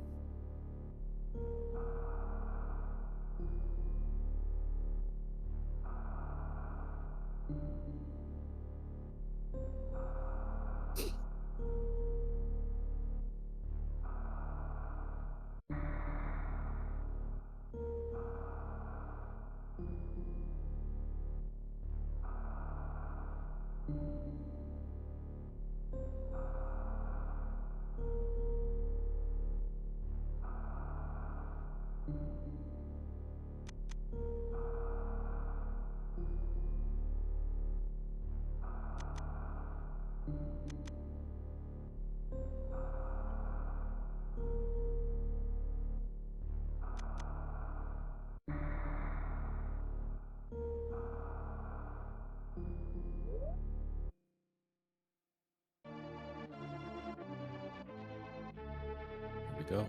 Here we go.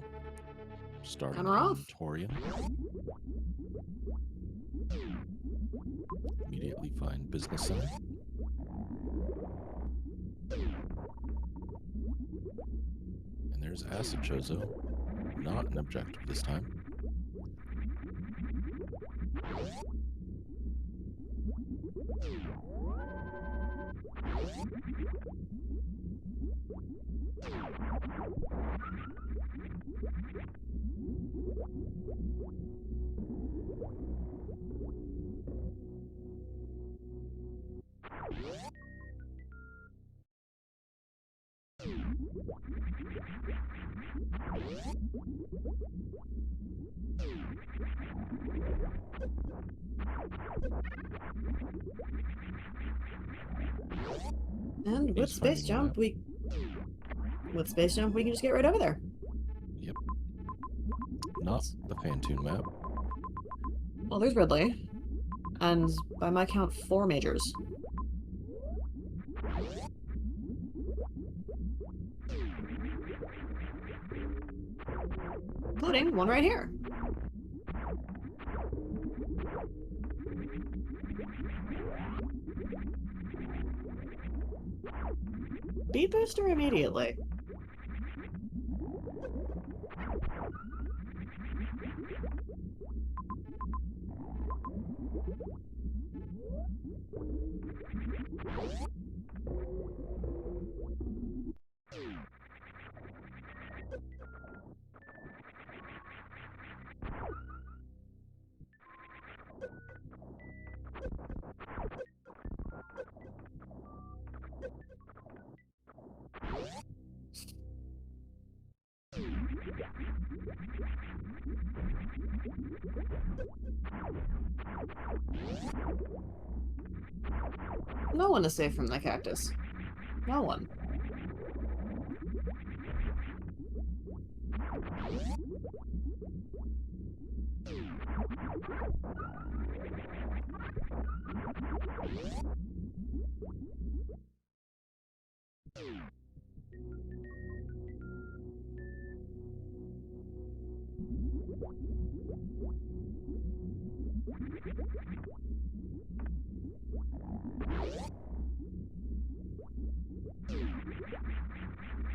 Starting And we're from off. Torian. Immediately find Business Center. And there's Acid Chozo. Not an objective this time. And with He's Space finding the Jump, map. we can just get right over there. Yep. Not the Fantoon map. Well, there's Ridley. And by my count, 4 majors. Including one right here. Beat booster immediately. No one is safe from the cactus. No one.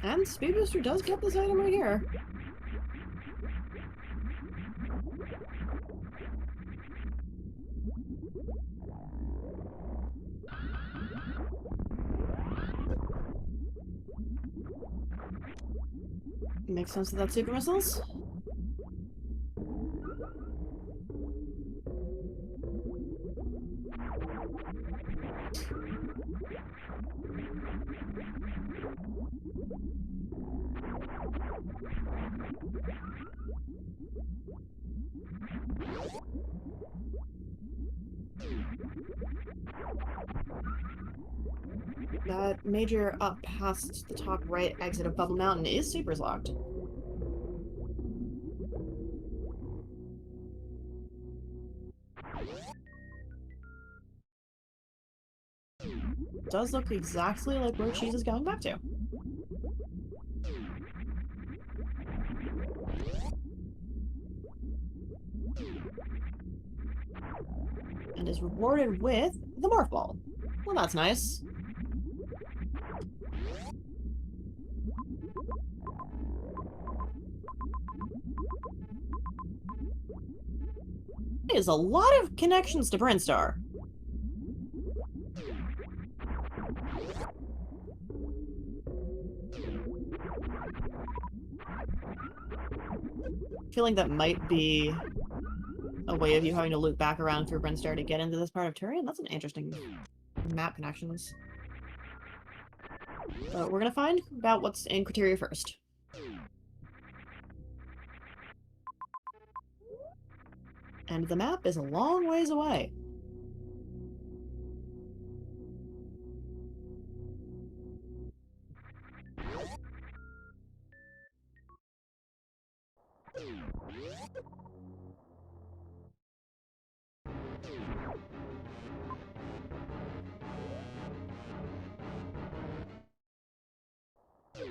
And Speed Booster does get this item right here. Makes sense that that's super missiles. That major up past the top right exit of Bubble Mountain is supers locked. Does look exactly like where Cheese is going back to. And is rewarded with the Morph Ball. Well, that's nice. Is a lot of connections to Brinstar. Feeling that might be a way of you having to loop back around through Brinstar to get into this part of Turian. That's an interesting map connections. But we're gonna find out what's in Criteria first. And the map is a long ways away.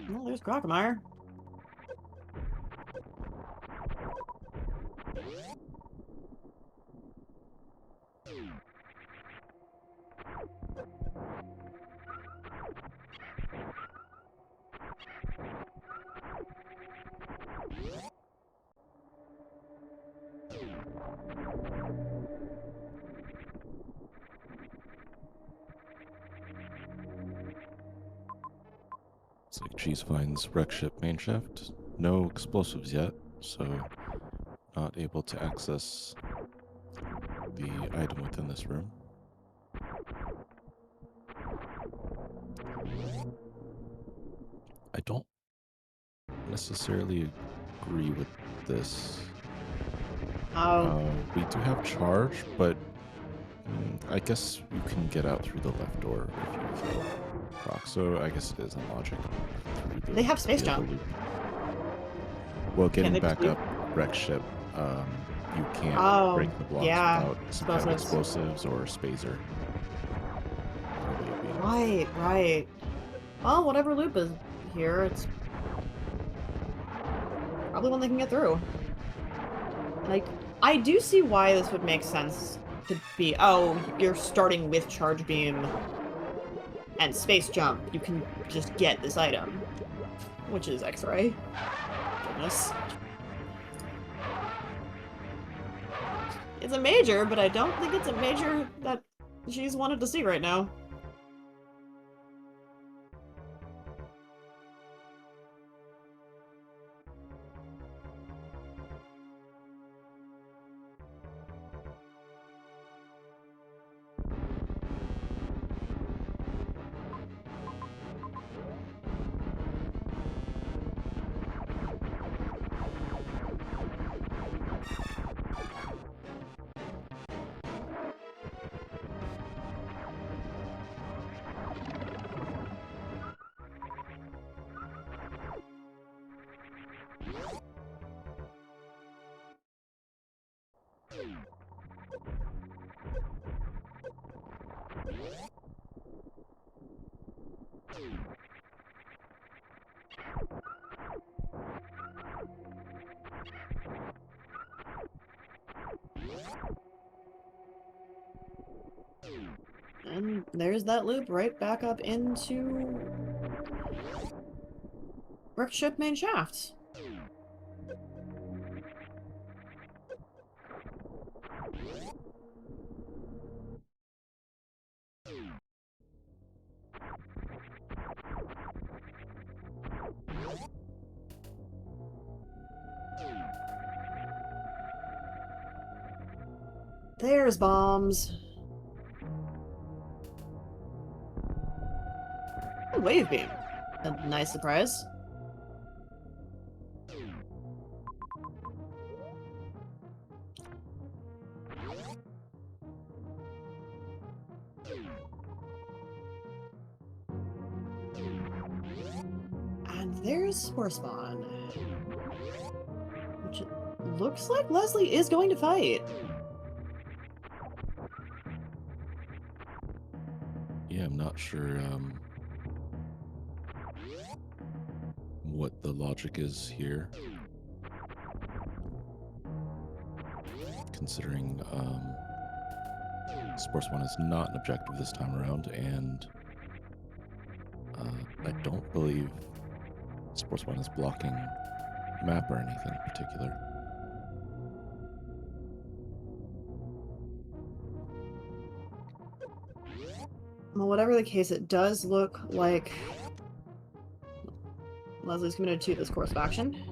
Well, there's Crocomire. It's like Cheese finds wreck ship main shaft. No explosives yet, so not able to access the item within this room. I don't necessarily agree with this. We do have charge, but I guess you can get out through the left door if you kill Croc, so I guess it isn't logic. They have space jump. Well, getting back up wreck ship, you can't break the blocks without some kind of explosives or spazer. Right, right. Well, whatever loop is here, it's probably one they can get through. Like, I do see why this would make sense to be, oh, you're starting with charge beam and space jump. You can just get this item, which is X-ray. Goodness. It's a major, but I don't think it's a major that she's wanted to see right now. there's that loop right back up into wrecked ship main shaft. There's bombs. A wave beam. A nice surprise. And there's Spore Spawn. Which it looks like Leslie is going to fight. Yeah, I'm not sure what the logic is here. Considering Sports One is not an objective this time around, and I don't believe Sports One is blocking map or anything in particular. Well, whatever the case, it does look like Leslie's committed to this course of action.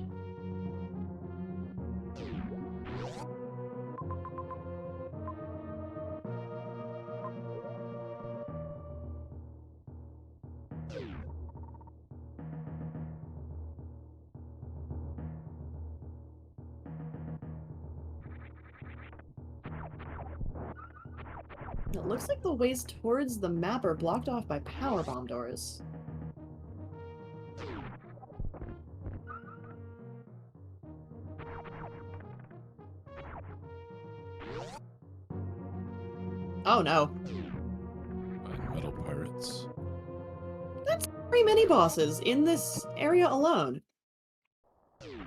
It looks like the ways towards the map are blocked off by power bomb doors. Oh no. By Metal Pirates. That's 3 mini-bosses in this area alone.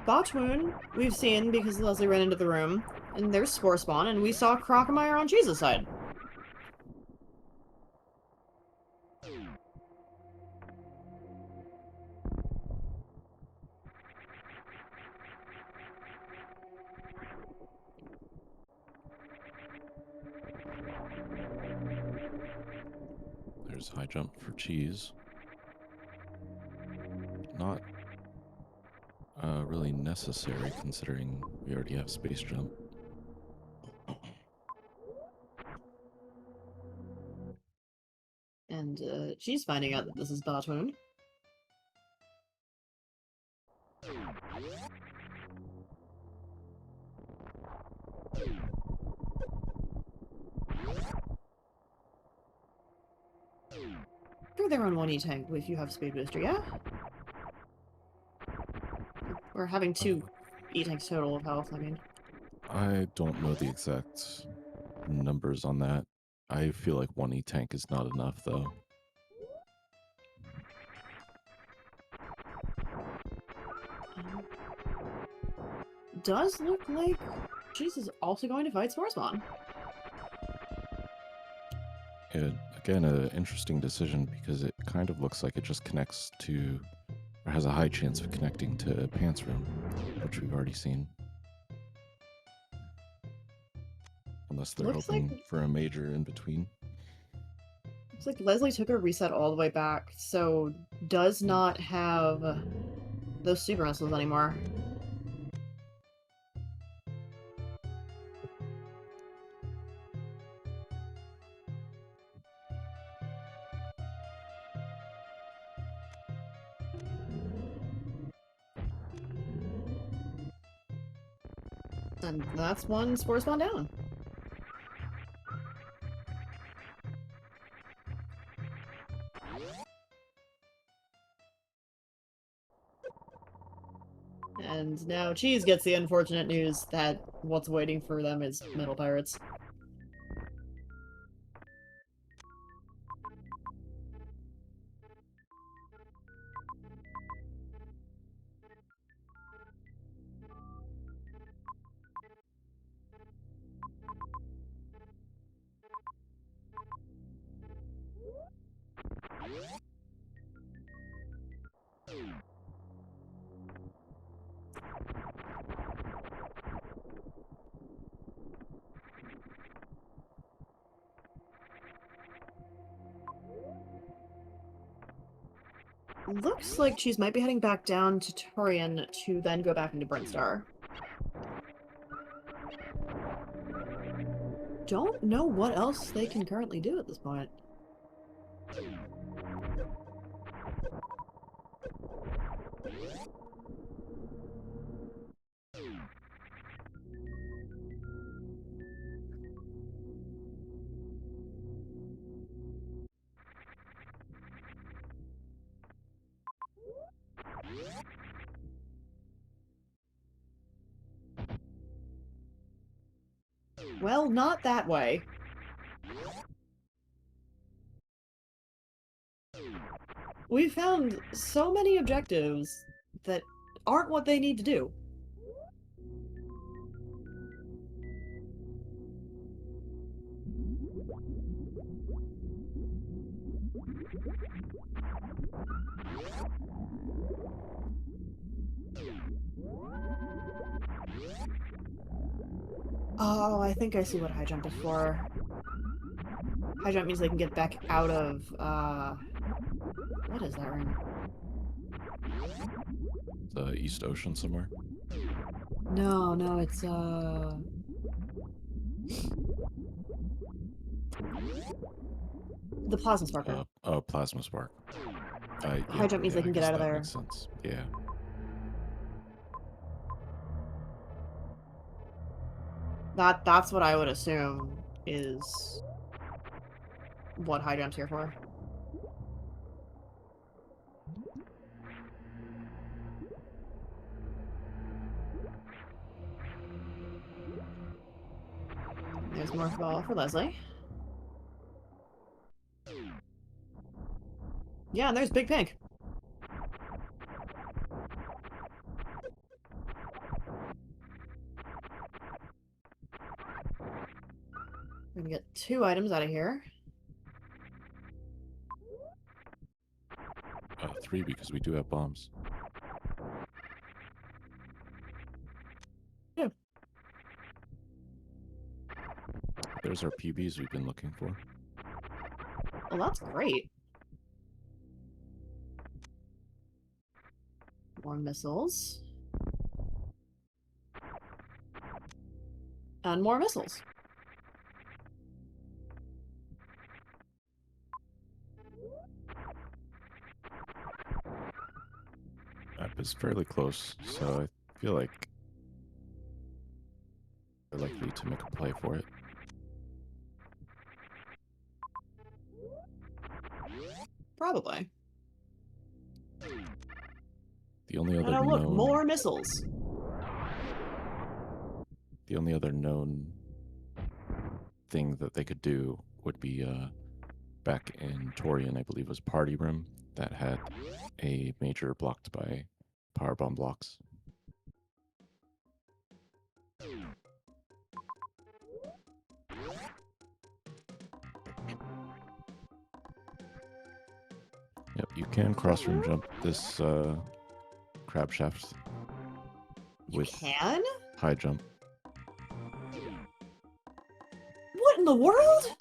Botchmoon, we've seen because Leslie ran into the room, and there's Spore Spawn, and we saw Crocomire on Cheese's side. There's high jump for Cheese. Not really necessary considering we already have space jump. And she's finding out that this is Botchmoon. They're there on one E-tank if you have Speed Booster, yeah? We're having 2 E-tanks total of health, I mean. I don't know the exact numbers on that. I feel like 1 E-tank is not enough, though. Does look like Cheese is also going to fight Spore Spawn. Again, an interesting decision because it kind of looks like it just connects to, or has a high chance of connecting to Pants Room, which we've already seen. Unless they're Looks hoping like- for a major in between. Looks like Leslie took her reset all the way back, so does not have those super missiles anymore. And that's one Spore Spawn down. And now Cheese gets the unfortunate news that what's waiting for them is Metal Pirates. Looks like Cheese might be heading back down to Torian to then go back into Brinstar. Don't know what else they can currently do at this point. Well, not that way. We found so many objectives that aren't what they need to do. Oh, I think I see what high jump is for. High jump means they can get back out of, what is that room? The East Ocean somewhere? No, it's, the Plasma Sparker. Oh, Plasma Spark. High jump means they can get out of there. Makes sense. Yeah. That's what I would assume is what high jump's here for. There's more ball for Leslie. Yeah, and there's Big Pink. We're gonna get 2 items out of here. 3 because we do have bombs. Yeah. There's our PBs we've been looking for. Well, that's great. More missiles. And more missiles. Map is fairly close, so I feel like they're likely to make a play for it. Probably. The only other look, known... more missiles. The only other known thing that they could do would be back in Torian, I believe, was Party Room that had a major blocked by power bomb blocks. Yep, you can cross-room jump this crab shaft with Can? high jump. What in the world?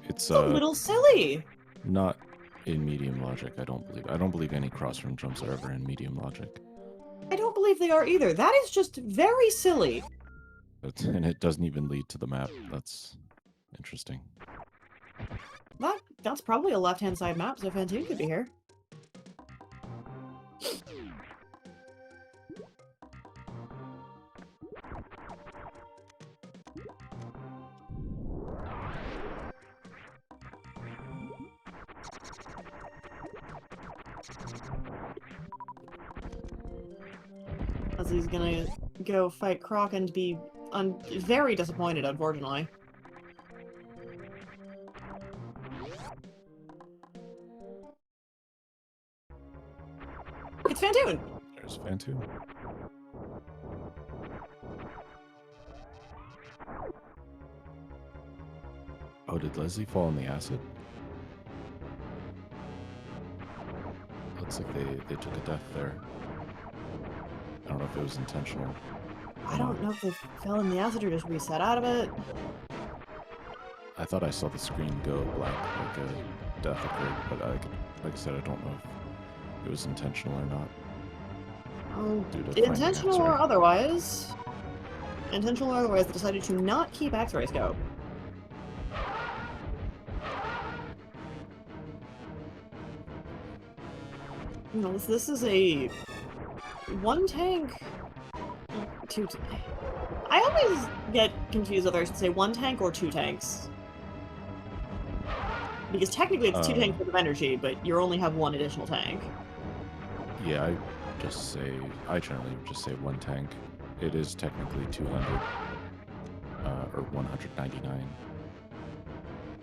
It's a little silly. Not in medium logic, I don't believe. I don't believe any cross-room jumps are ever in medium logic. I don't believe they are either. That is just very silly. And it doesn't even lead to the map. That's interesting. That's probably a left-hand side map, so Fantoon could be here. As he's gonna go fight Croc and be very disappointed, unfortunately. It's Fantoon! There's Fantoon. Oh, did Leslie fall in the acid? Looks like they took a death there. I don't know if it was intentional. I don't know if they fell in the acid or just reset out of it. I thought I saw the screen go black, like a death occurred, but like I said, I don't know if it was intentional or not. Due to finding Intentional or X-ray. otherwise. Intentional or otherwise, they decided to not keep X-ray scope. No, this is a one tank, two. I always get confused whether I should say one tank or two tanks. Because technically it's two tanks worth of energy, but you only have one additional tank. Yeah, I generally would just say one tank. It is technically 200 or 199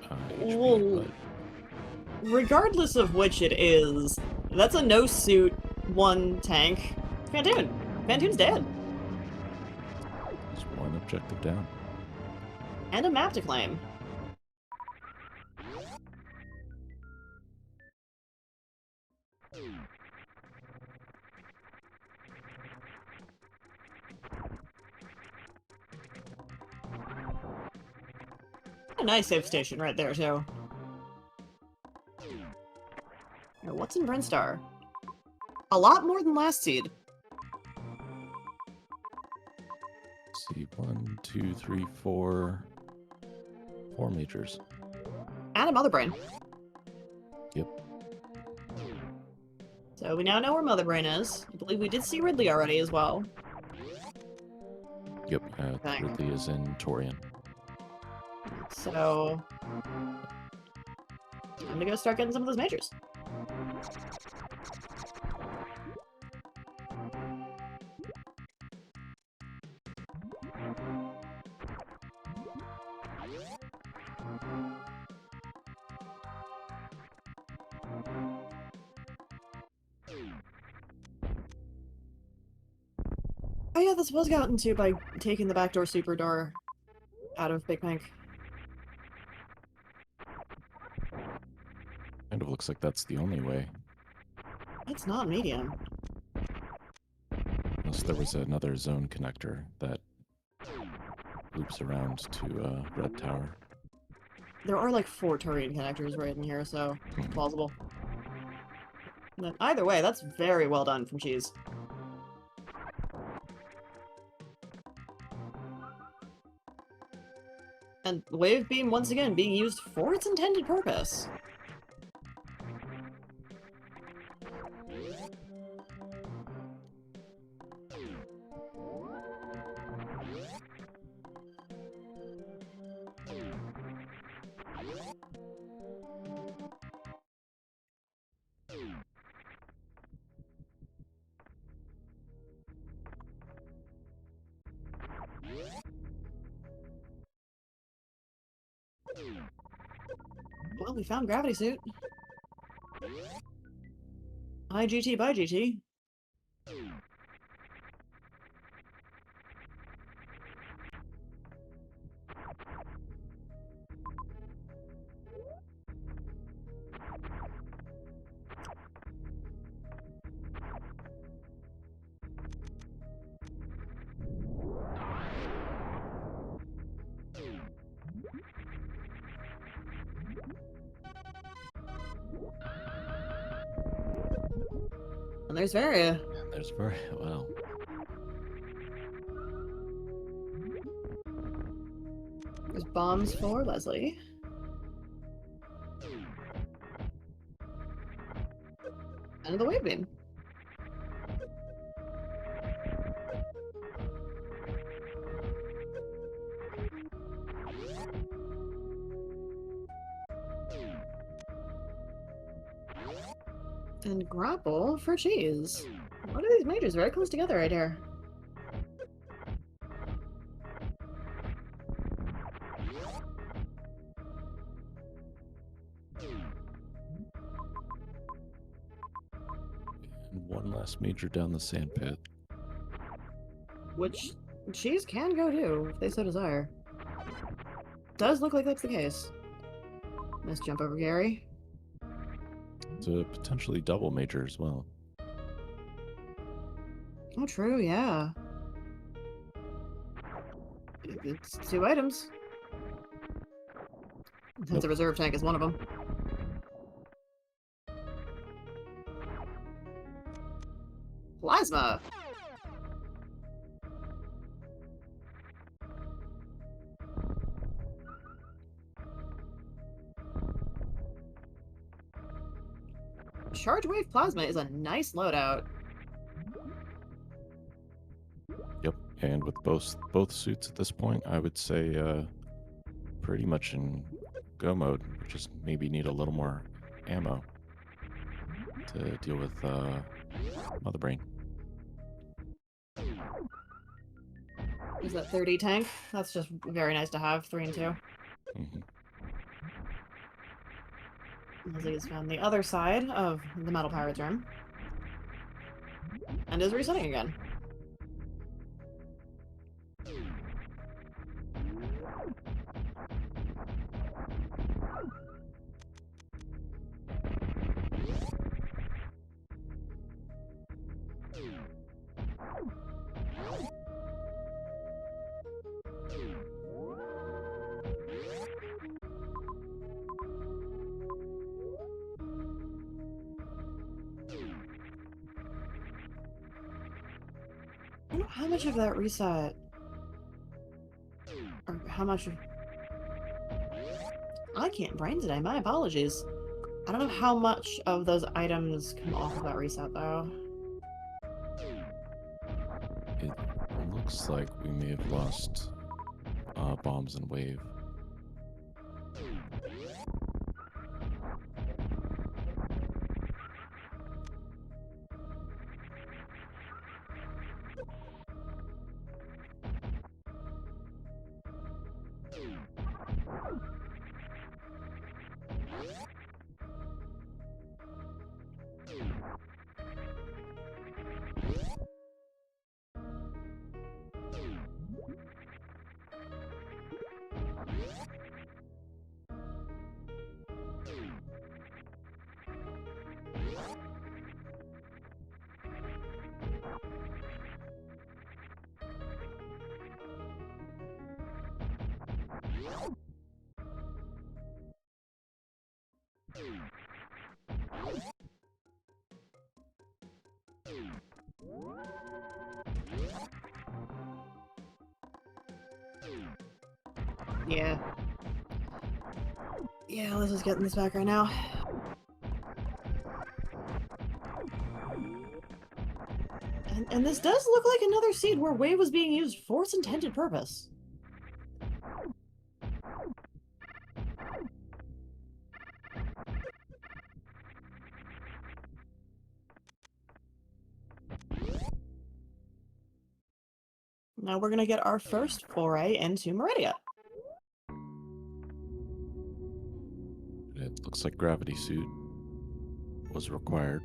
HP, Well, but regardless of which it is, that's a no-suit one tank. Phantoon! Phantoon's dead. there's one objective down. And a map to claim. A nice save station right there, too. Now, what's in Brinstar? A lot more than last seed. Let's see, 1, 2, 3, 4 majors. And a Mother Brain. Yep. So we now know where Mother Brain is. I believe we did see Ridley already as well. Yep, Dang. Ridley is in Torian. So time to go start getting some of those majors. Oh yeah, this was gotten to by taking the backdoor super door out of Big Pink. Kind of looks like that's the only way. It's not medium. Unless there was another zone connector that loops around to Red Tower. There are like 4 Turian connectors right in here, so it's plausible. But either way, that's very well done from Cheese. And Wave Beam, once again, being used for its intended purpose. Well, we found Gravity Suit. IGT by GT. And there's Varia. And there's very well. There's bombs for Leslie. And the Wave Beam. And Grapple for Cheese. What are these majors? Very close together right here. And one last major down the sand pit. Which Cheese can go do, if they so desire. Does look like that's the case. Nice jump over Gary. It's a potentially double major as well. Oh, true, yeah. It's 2 items. Since a reserve tank is one of them. Plasma! Charge Wave Plasma is a nice loadout. Yep, and with both suits at this point, I would say pretty much in go mode. We just maybe need a little more ammo to deal with Mother Brain. Is that 30 tank? That's just very nice to have, 3 and 2. Mm-hmm. Leslie has found the other side of the Metal Pirate's room. And is resetting again. I don't know how much of that reset... Or how much of... I can't brain today, my apologies. I don't know how much of those items come off of that reset, though. It looks like we may have lost bombs and wave. Yeah. Yeah, let's just get this back right now. And this does look like another seed where wave was being used for its intended purpose. Now we're gonna get our first foray into Meridia. It looks like gravity suit was required.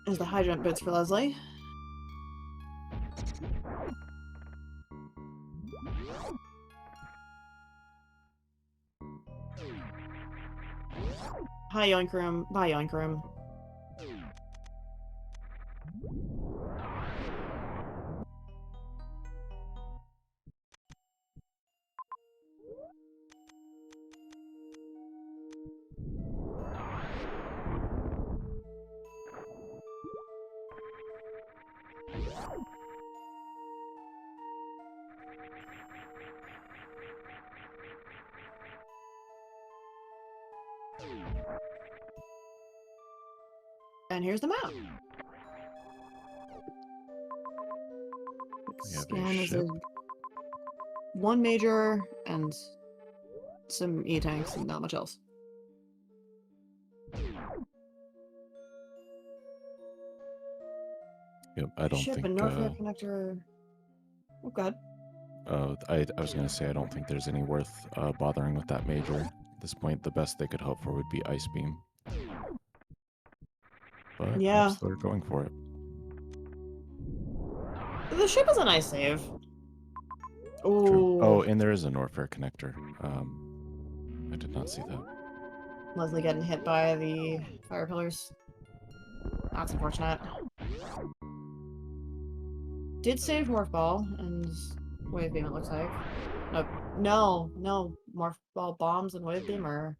There's the high jump boots for Leslie. Hi Yoink Room. Bye Yoink Room. And here's the map. We have Scan a is ship. one major and some E-tanks and not much else. Yep, I don't Ship think. and North Air Connector. Oh god. I was gonna say I don't think there's any worth bothering with that major. At this point, the best they could hope for would be Ice Beam. but Yeah. perhaps they're going for it. The ship is a nice save. True. Oh, Ooh. and there is a Norfair connector. I did not see that. Leslie getting hit by the fire pillars. That's unfortunate. Did save Morph Ball and Wave Beam, it looks like. No. Morph Ball bombs and Wave Beam are...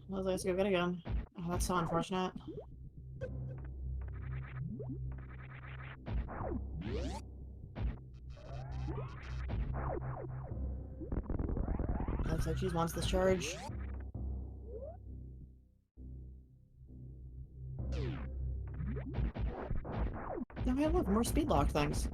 Leslie has to go get again. Oh, that's so unfortunate. Looks like she wants this charge. No, hey, look, more speed lock things.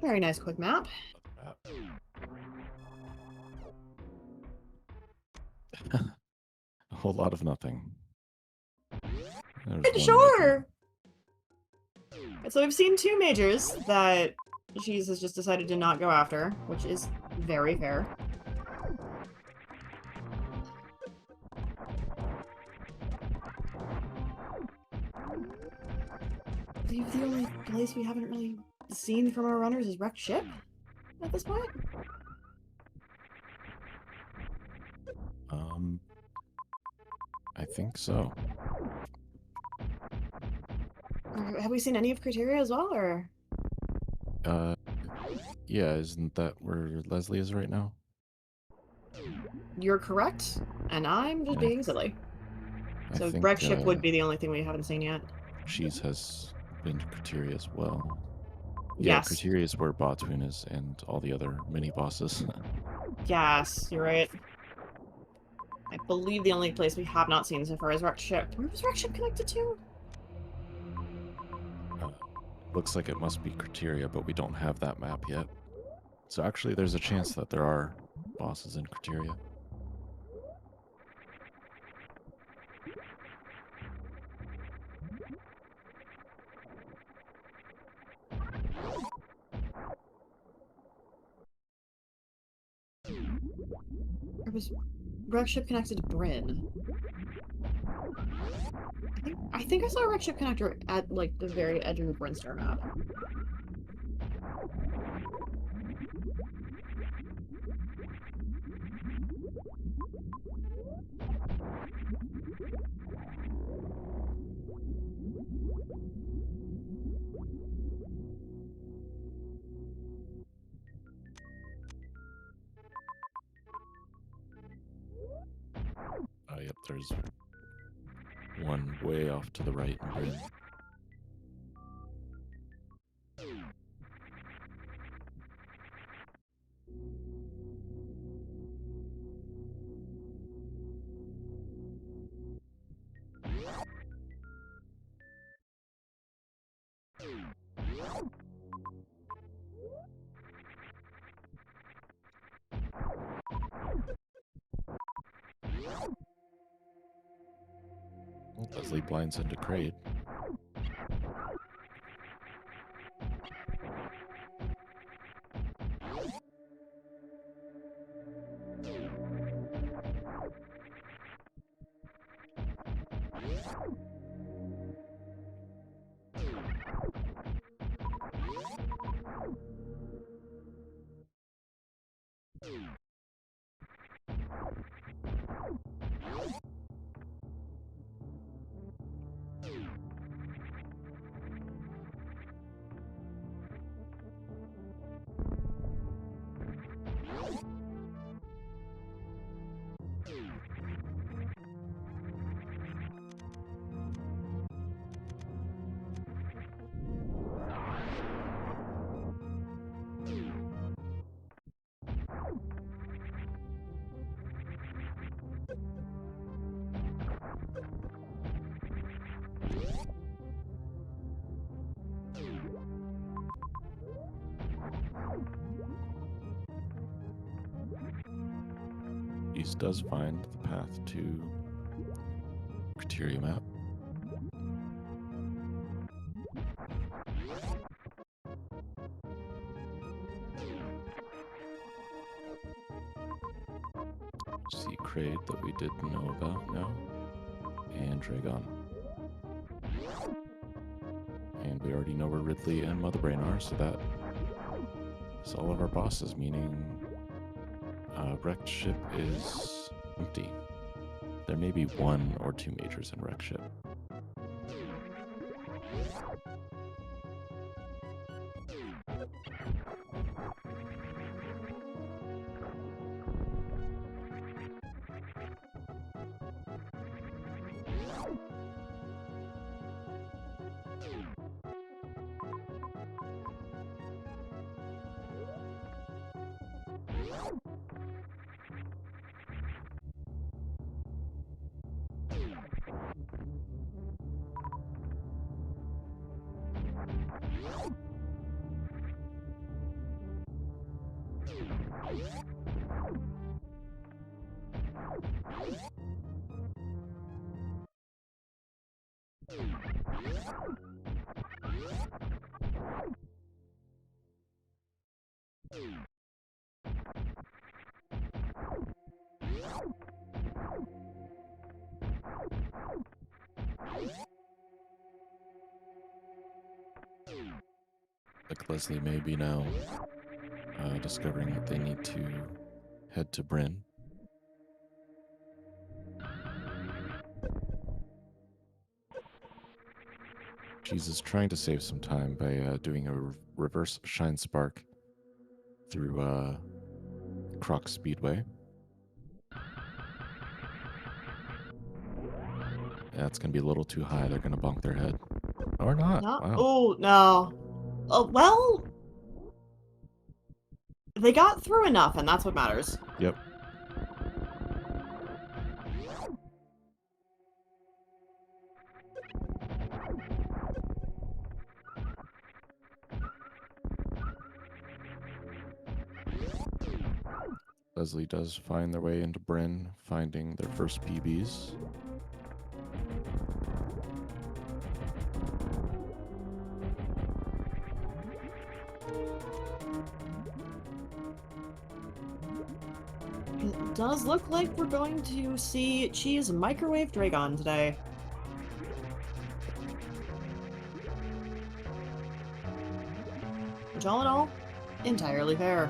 Very nice quick map. A whole lot of nothing. Sure! So we've seen 2 majors that Cheese has just decided to not go after, which is very fair. I believe the only place we haven't really seen from our runners is wrecked ship at this point. I think so. Have we seen any of Criteria as well, or? Yeah, isn't that where Leslie is right now? You're correct, and I'm just being silly. So wrecked ship would be the only thing we haven't seen yet. Cheese has been to Criteria as well. Yes. Yeah, Criteria is where Botwin is and all the other mini-bosses. Yes, you're right. I believe the only place we have not seen so far is wrecked ship. Where was wrecked ship connected to? Looks like it must be Criteria, but we don't have that map yet. So actually, there's a chance that there are bosses in Criteria. Or was wrecked ship connected to Bryn? I think I saw a wrecked ship connector at, like, the very edge of the Brinstar map. Oh, yep, there's one way off to the right in Bryn. Leslie blinds into Kraid. East does find the path to Criteria map. See Kraid that we didn't know about now. And Dragon. And we already know where Ridley and Motherbrain are, so that is all of our bosses, meaning Wrecked Ship is empty. There may be 1 or 2 majors in Wrecked Ship. Like Leslie may be now discovering that they need to head to Bryn. Cheese is trying to save some time by doing a reverse Shine Spark through Croc Speedway. That's going to be a little too high. They're going to bonk their head. Or not. Wow. Oh, no. Oh, well, they got through enough, and that's what matters. Yep. Leslie does find their way into Bryn, finding their first PBs. It does look like we're going to see Cheese Microwave Dragon today. Which, all in all, entirely fair.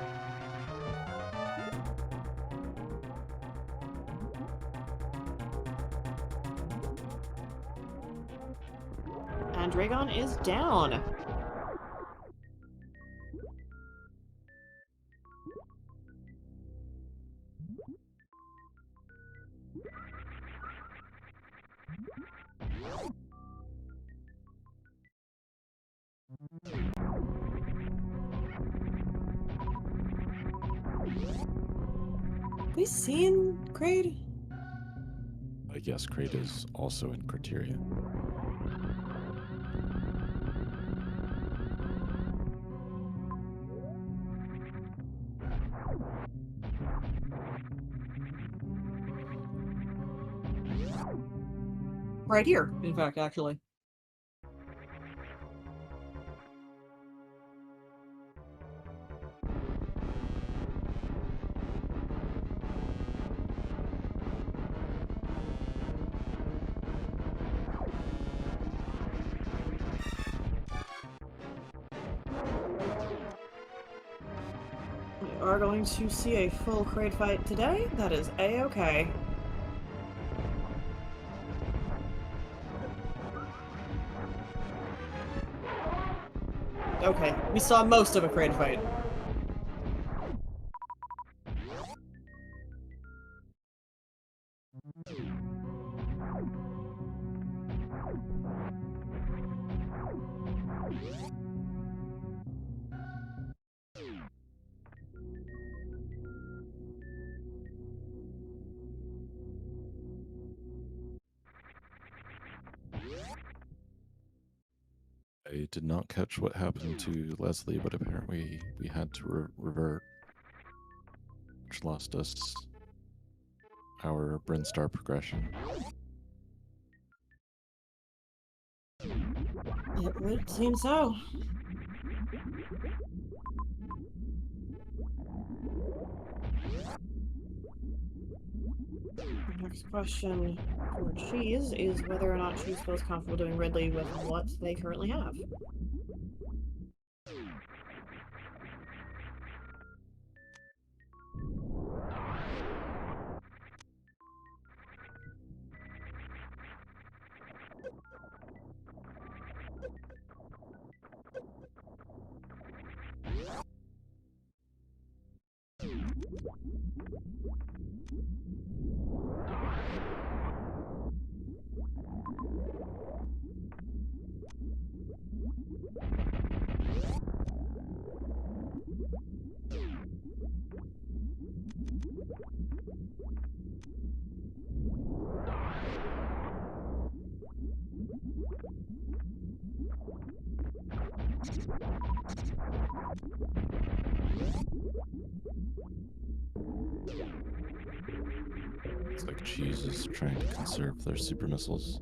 And Dragon is down. Have we seen Kraid? Yes, Kraid is also in Criteria. Right here, in fact, actually. We are going to see a full Kraid fight today. That is A-okay. Okay, we saw most of a Kraid fight. I did not catch what happened to Leslie, but apparently we had to revert, which lost us our Bryn Star progression. It would seem so. next question for Cheese is whether or not Cheese feels comfortable doing Ridley with what they currently have. It's like Cheese is trying to conserve their super missiles.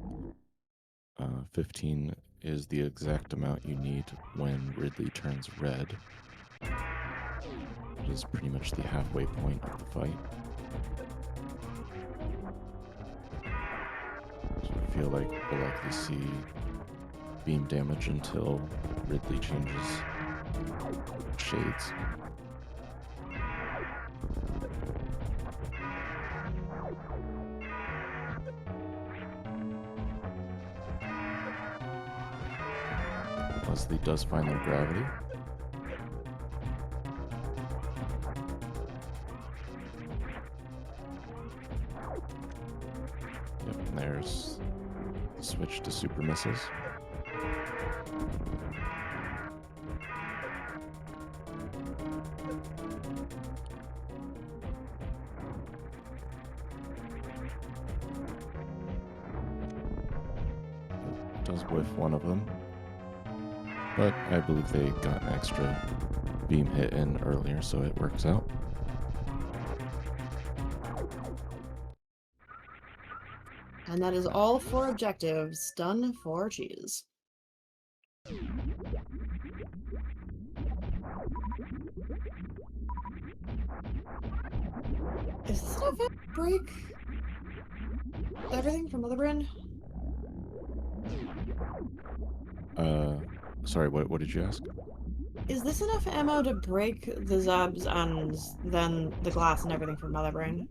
15 is the exact amount you need when Ridley turns red. It is pretty much the halfway point of the fight. So I feel like we'll likely see beam damage until Ridley changes shades. Leslie does find their gravity. Yep, and there's the switch to super missiles. Does whiff one of them. But I believe they got an extra beam hit in earlier, so it works out. And that is all 4 objectives done for Cheese. Is this enough to break everything from Motherbrand? Sorry, what did you ask? Is this enough ammo to break the Zebs and then the glass and everything from Motherbrain?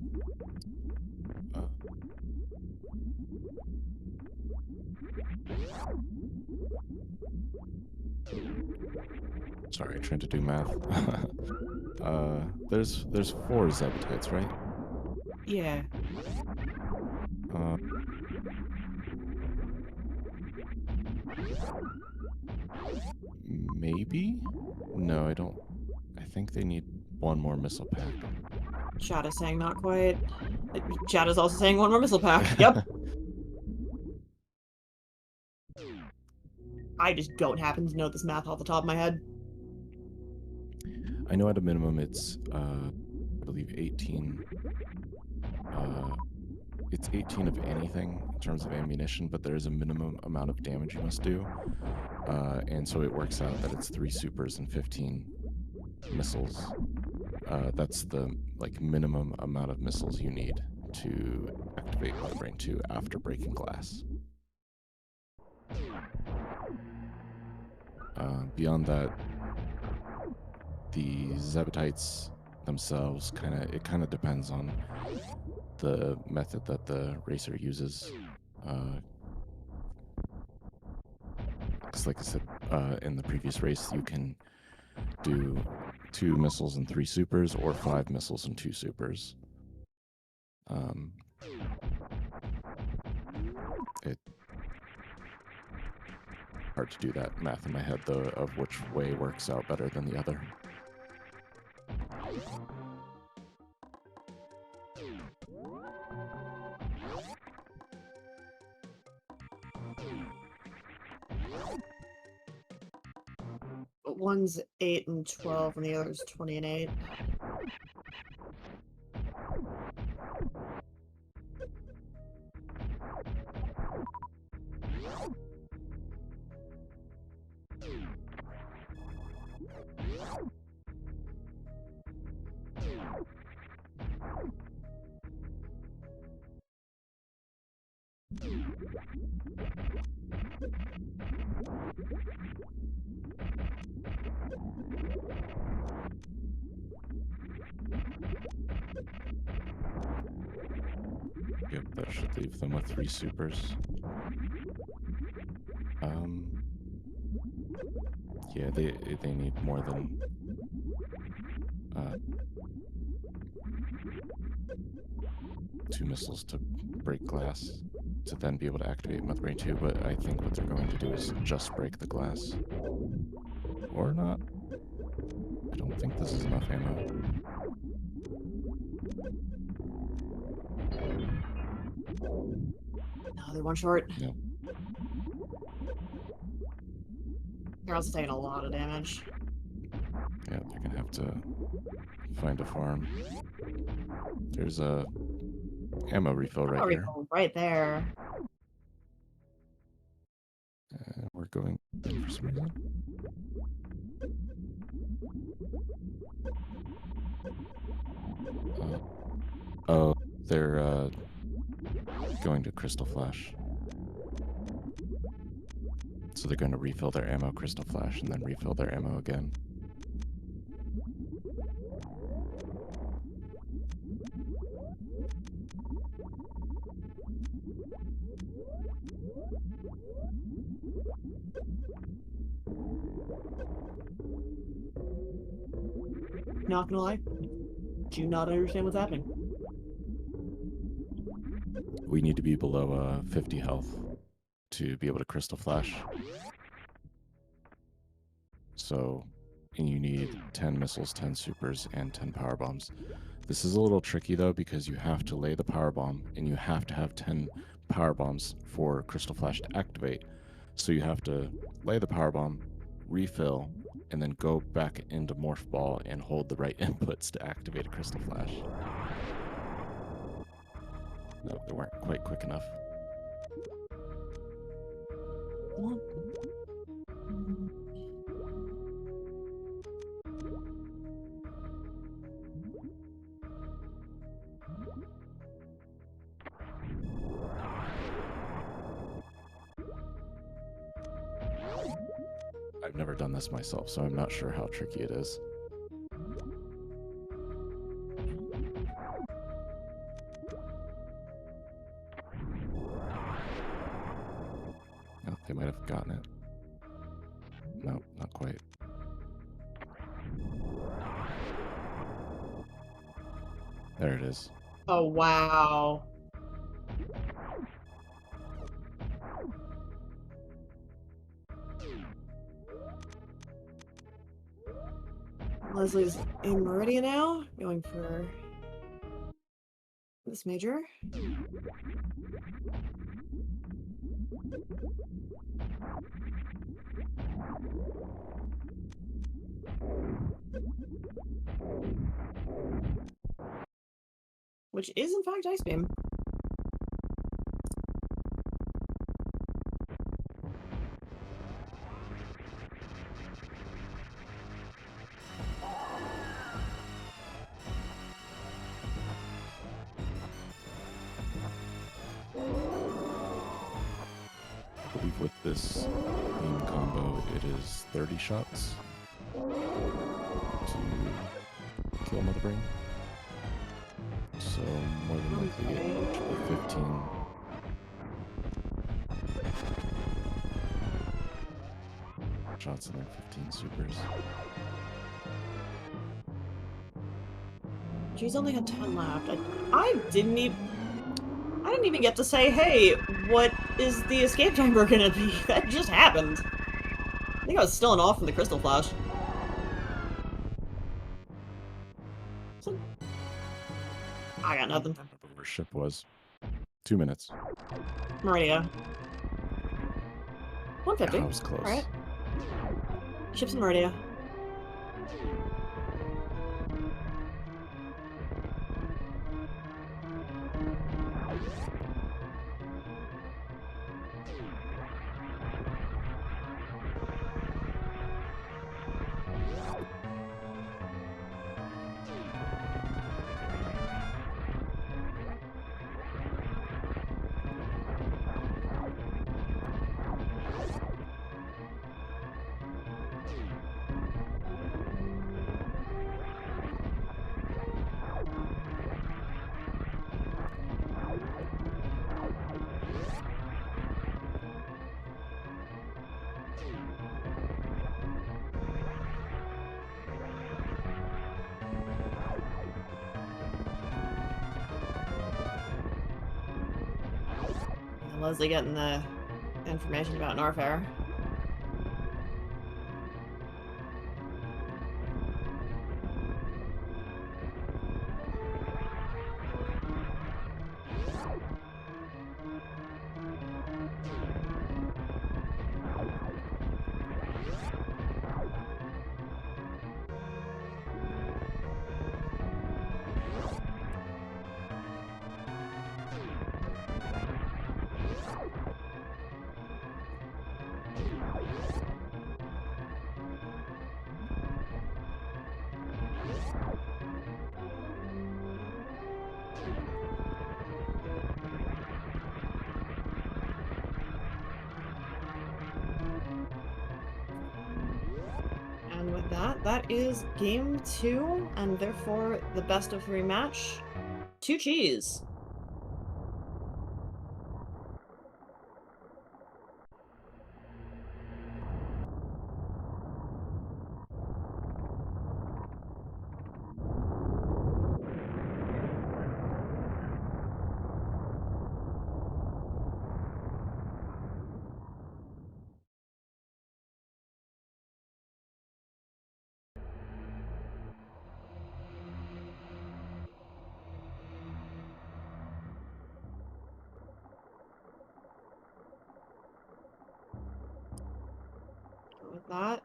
Sorry, trying to do math. There's 4 Zebatites, right? Yeah. Maybe? No, I don't. I think they need 1 more missile pack. Chad is saying not quite. Chad is also saying 1 more missile pack. Yep. I just don't happen to know this math off the top of my head. I know at a minimum it's, I believe 18. It's 18 of anything in terms of ammunition, but there is a minimum amount of damage you must do. And so it works out that it's 3 supers and 15 missiles. That's the minimum amount of missiles you need to activate Motherbrain 2 after breaking glass. Beyond that, the Zebatites themselves it kind of depends on the method that the racer uses. Because like I said in the previous race, you can do 2 missiles and 3 supers, or 5 missiles and 2 supers. It's hard to do that math in my head, though, of which way works out better than the other. One's 8 and 12, and the other's 20 and 8. Yep, that should leave them with 3 supers. Yeah, they need more than 2 missiles to break glass to then be able to activate Mother 2, but I think what they're going to do is just break the glass. Or not. I don't think this is enough ammo. No, they're one short. No. They're also taking a lot of damage. Yeah, they're gonna have to find a farm. There's a ammo refill right here. Right there. We're going in for some reason. Oh, they're going to Crystal Flash. So they're going to refill their ammo, Crystal Flash, and then refill their ammo again. Not gonna lie, do not understand what's happening. We need to be below 50 health to be able to Crystal Flash. So, and you need 10 missiles, 10 supers, and 10 power bombs. This is a little tricky though because you have to lay the power bomb and you have to have 10 power bombs for Crystal Flash to activate. So you have to lay the power bomb, refill, and then go back into Morph Ball and hold the right inputs to activate a Crystal Flash. No, they weren't quite quick enough. I've never done this myself, so I'm not sure how tricky it is. Oh, they might have gotten it. No, not quite. There it is. Oh, wow. Leslie's in Meridian now, going for this major. Which is in fact Ice Beam. I believe with this beam combo, it is 30 shots to kill Mother Brain. So more than likely it should be 15. Shots and then 15 supers. She's only had 10 left. I didn't even get to say, hey, what is the escape chamber gonna be? That just happened. I think I was still off from the Crystal Flash. So, I got nothing. I don't remember where ship was. 2 minutes. Meridia. 150. That was close. Alright. Ship's in Meridia. Leslie getting the information about Norfair. And with that, that is game 2, and therefore the best of 3 match. 2 cheese. With that,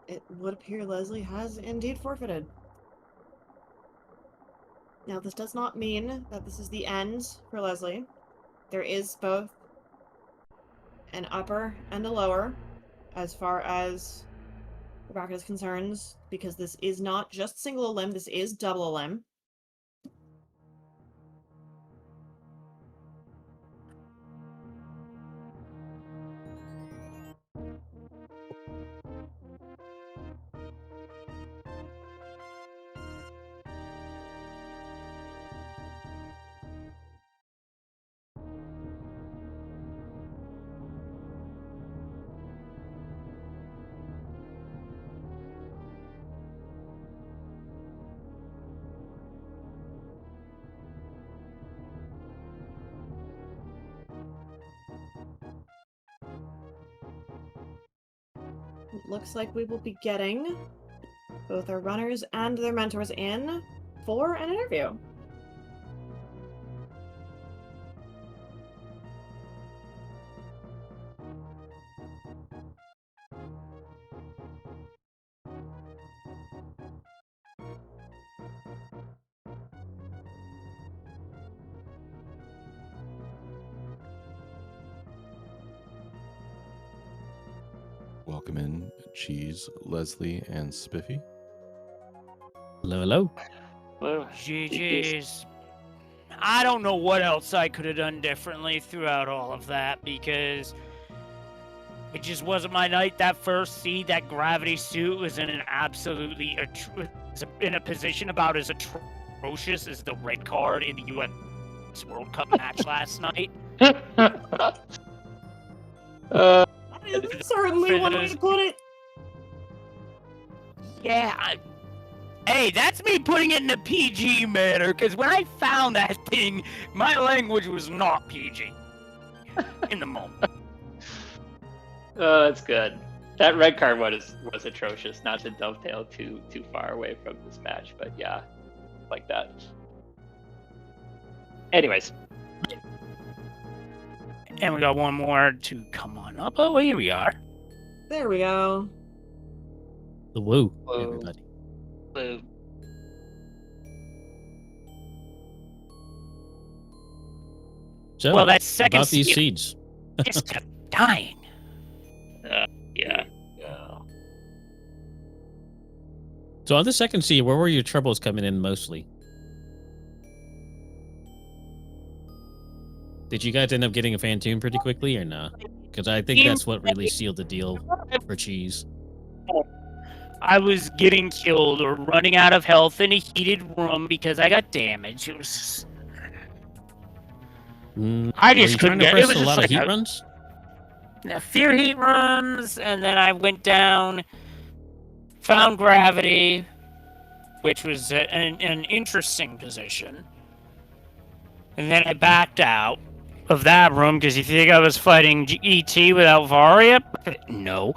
it would appear Leslie has indeed forfeited. Now, this does not mean that this is the end for Leslie. There is both an upper and a lower as far as the bracket is concerned, because this is not just single a limb, this is double a limb. It looks like we will be getting both our runners and their mentors in for an interview. Welcome in, Cheese, Leslie, and Spiffy. Hello, hello. Well, GG's. I don't know what else I could have done differently throughout all of that, because it just wasn't my night. That first seed, that gravity suit, was in an absolutely in a position about as atrocious as the red card in the U.S. World Cup match last night. That is certainly one way to put it. Yeah, hey, that's me putting it in a PG manner, because when I found that thing, my language was not PG in the moment. Oh, that's good. That red card was atrocious. Not to dovetail too far away from this match, but yeah, like that. Anyways, And we got one more to come on up. Oh, here we are. There we go. The woo, Whoa. everybody. blue. So, Well, that second about these seed seeds. just kept dying. Yeah. So on the second seed, where were your troubles coming in mostly? Did you guys end up getting a Phantom pretty quickly or not? Because I think that's what really sealed the deal for Cheese. I was getting killed or running out of health in a heated room because I got damaged. It was... I Were just you couldn't trying to get it. press Was a just lot of like heat runs? fear heat runs, and then I went down, found gravity, which was an interesting position, and then I backed out, of that room because you think I was fighting ET without Varia? No.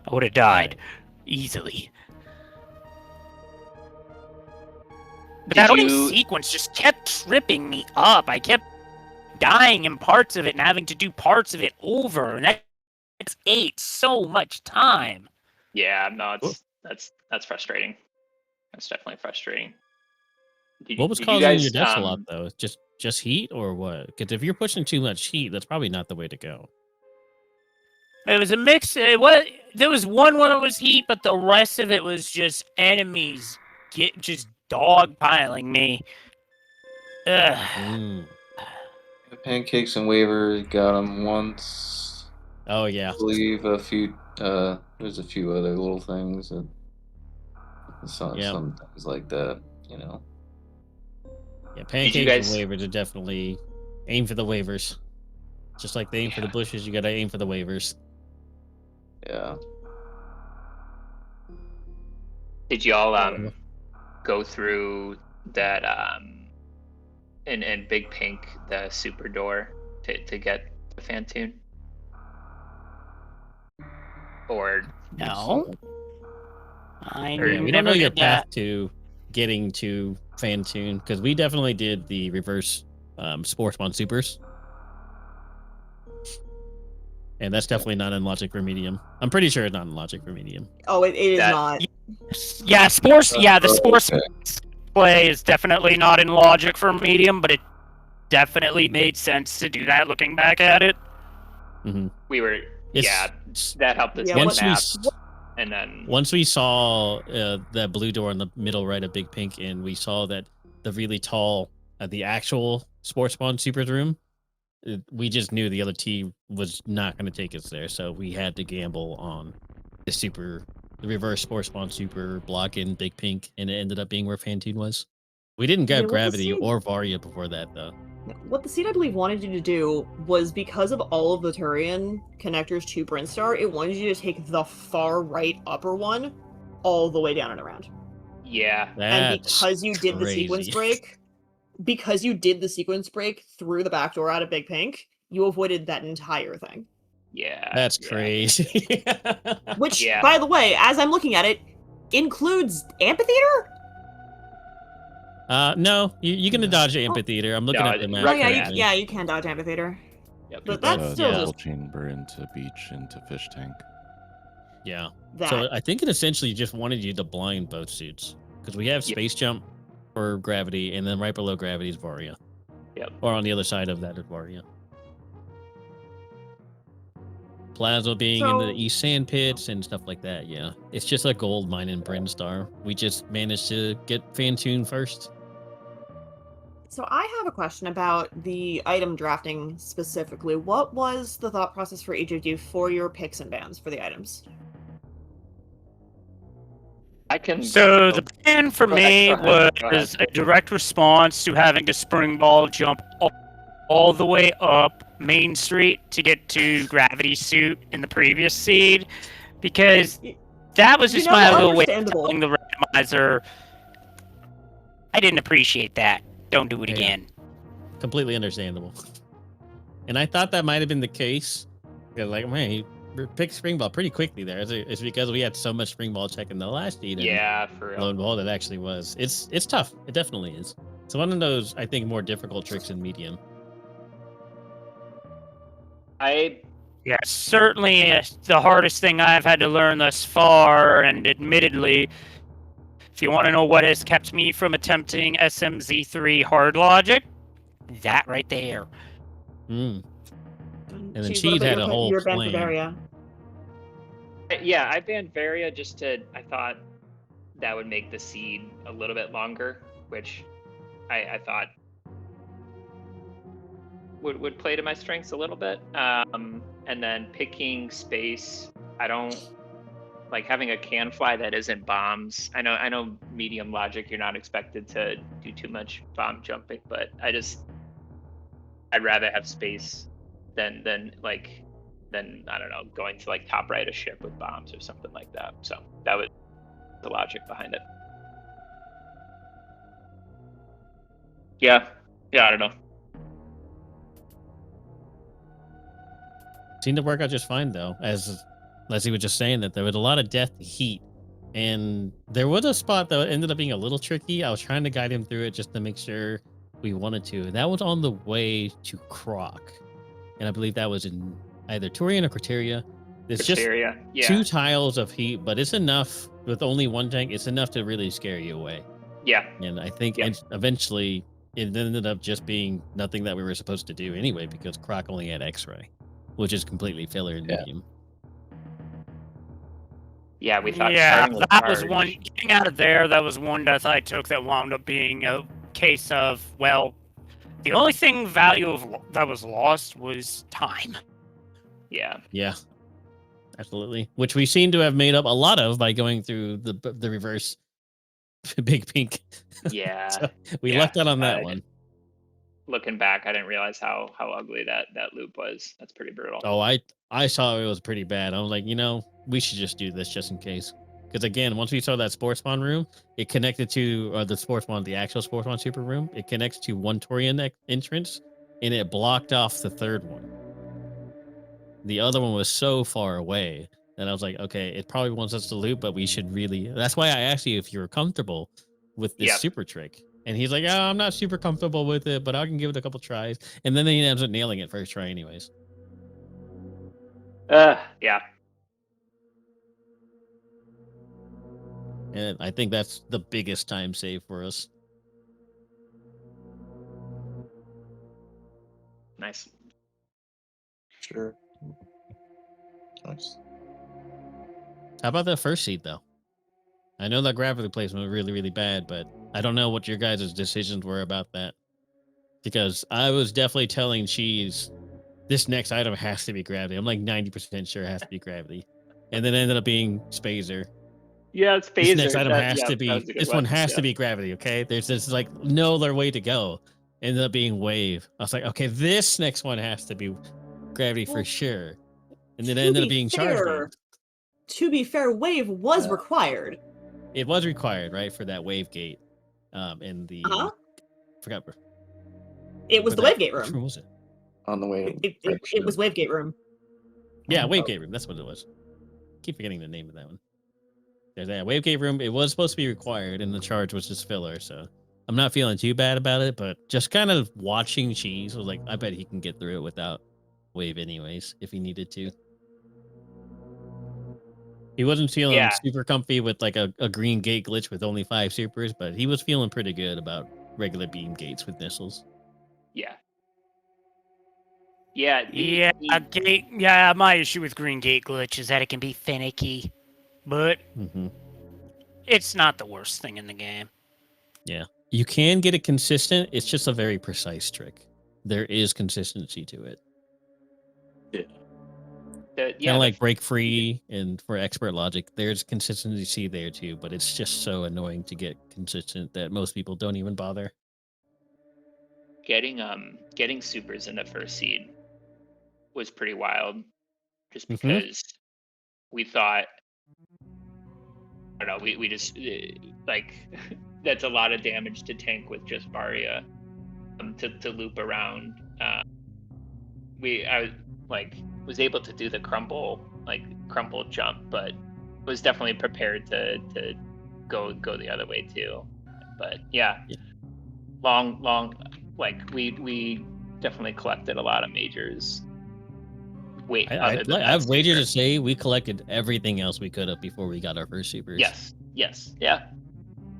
I would have died easily. But Did that opening you- sequence just kept tripping me up. I kept dying in parts of it and having to do parts of it over, and that ate so much time. Yeah, no, that's frustrating. That's definitely frustrating. What was did causing you guys, your deaths a lot though? Just heat or what? Because if you're pushing too much heat, that's probably not the way to go. It was a mix. There was one where it was heat, but the rest of it was just enemies just dogpiling me. Ugh. Mm. Pancakes and Waver got them once. Oh yeah. I believe a few. There's a few other little things that some things like that. You know. Yeah, pancakes guys- and waivers are definitely aim for the waivers. Just like they aim for the bushes, you gotta aim for the waivers. Yeah. Did y'all go through that in Big Pink, the super door to get the Fantoon? Or No. I Yeah, we don't never know your did that. path to getting to Fantoon because we definitely did the reverse Sportsmon Supers. And that's definitely not in Logic for Medium. I'm pretty sure it's not in Logic for Medium. Oh, it is That- not. Yeah, the sports Okay. play is definitely not in Logic for Medium, but it definitely made sense to do that looking back at it. we were It's- that helped us Yeah, get once we maps, and then Once we saw that blue door in the middle right of Big Pink, and we saw that the really tall, the actual Sportspawn Supers room, we just knew the other team was not going to take us there, so we had to gamble on the reverse Sportspawn Super block in Big Pink, and it ended up being where Fantoon was. We didn't grab Yeah, what the Gravity scene- or Varia before that, though. What the seed, I believe, wanted you to do was, because of all of the Turian connectors to Brinstar, it wanted you to take the far right upper one all the way down and around. yeah, And That's because you did the sequence crazy. break through the back door out of Big Pink, you avoided that entire thing. yeah, That's yeah. crazy. Which, Yeah. by the way, as I'm looking at it, includes Amphitheater? No, you're going to dodge Amphitheater. I'm looking No, at the map. Oh, yeah, Recommend. you can dodge Amphitheater. Yep. But That's that's still yeah. just chamber into beach into fish tank. Yeah. that. So I think it essentially just wanted you to blind both suits because we have Yep. space jump for Gravity, and then right below Gravity is Varia. Yep. Or on the other side of that is Varia. Plasma being in the So- East Sand Pits and stuff like that. Yeah, it's just a gold mine in Brinstar. We just managed to get Fantoon first. So I have a question about the item drafting specifically. What was the thought process for each of you for your picks and bans for the items? I can. So the plan for Go ahead, me go ahead, go was a direct response to having to spring ball jump all the way up Main Street to get to Gravity Suit in the previous seed, because that was You just know, my little way of understandable. telling the randomizer, I didn't appreciate that. Don't do it Yeah. again. Completely understandable. And I thought that might have been the case. Because, like, man, he picked spring ball pretty quickly there. It's because we had so much spring ball check in the last seed. and Yeah, for Lo real. and behold, it actually was. It's tough. It definitely is. It's one of those, I think, more difficult tricks in medium. Yeah, certainly the hardest thing I've had to learn thus far, and admittedly, if you want to know what has kept me from attempting SMZ3 hard logic, that right there. Mm. then Cheese, Cheese what about had your a pick- whole your ban for plan. Varia? Yeah, I banned Varia I thought that would make the seed a little bit longer, which I thought would play to my strengths a little bit. And then picking space, I don't like having a can fly that isn't bombs. I know medium logic, you're not expected to do too much bomb jumping, but I'd rather have space than I don't know, going to like top right a ship with bombs or something like that. So that was the logic behind it. Yeah, I don't know. Seemed to work out just fine though, as Leslie was just saying that there was a lot of death to heat. And there was a spot that ended up being a little tricky. I was trying to guide him through it just to make sure we wanted to. That was on the way to Croc. And I believe that was in either Turian or Criteria. It's just Yeah. 2 tiles of heat, but it's enough with only 1 tank. It's enough to really scare you away. Yeah. And I think eventually it ended up just being nothing that we were supposed to do anyway, because Croc only had X-ray, which is completely filler in medium. Yeah, we thought. Yeah, starting with that was Marge- one. Getting out of there, that was one death I took that wound up being a case of, well, the only thing that was lost was time. Yeah. Yeah, absolutely. Which we seem to have made up a lot of by going through the reverse big pink. Yeah. So we left out on that one. Looking back, I didn't realize how ugly that loop was. That's pretty brutal. Oh, I saw it was pretty bad. I was like, we should just do this just in case. Because again, once we saw that sports spawn room, it connected to the actual sports spawn super room. It connects to one Torian entrance, and it blocked off the third one. The other one was so far away that I was like, okay, it probably wants us to loop, but we should really. That's why I asked you if you were comfortable with this super trick. And he's like, I'm not super comfortable with it, but I can give it a couple tries. And then he ends up nailing it first try anyways. Yeah. And I think that's the biggest time save for us. Nice. Sure. Nice. How about that first seed, though? I know that gravity placement was really, really bad, but I don't know what your guys' decisions were about that. Because I was definitely telling Cheese, this next item has to be gravity. I'm like 90% sure it has to be gravity. And then it ended up being Spazer. Yeah, it's Phaser. This next item has to be. This one has to be gravity. Okay, there's this like no other way to go. Ended up being wave. I was like, okay, this next one has to be gravity for sure. And then it ended up being charge beam. To be fair, wave was required. It was required, right, for that wave gate. In the forgot. It was the wave gate room. Which room was it? On the way. It was wave gate room. Yeah, wave gate room. That's what it was. Keep forgetting the name of that one. There's that wave gate room. It was supposed to be required, and the charge was just filler. So I'm not feeling too bad about it, but just kind of watching Cheese, I was like, I bet he can get through it without wave, anyways, if he needed to. He wasn't feeling super comfy with like a green gate glitch with only 5 supers, but he was feeling pretty good about regular beam gates with missiles. Yeah. My issue with green gate glitch is that it can be finicky, but it's not the worst thing in the game. Yeah, you can get it consistent. It's just a very precise trick. There is consistency to it. Yeah. Kind of like break free and for expert logic, there's consistency there too, but it's just so annoying to get consistent that most people don't even bother. Getting supers in the first seed was pretty wild, just because we thought, I don't know, we just like that's a lot of damage to tank with just Varia to loop around. I was able to do the crumble jump, but was definitely prepared to go the other way too. But long we definitely collected a lot of majors. I've wagered to say we collected everything else we could have before we got our first supers. Yes, yeah.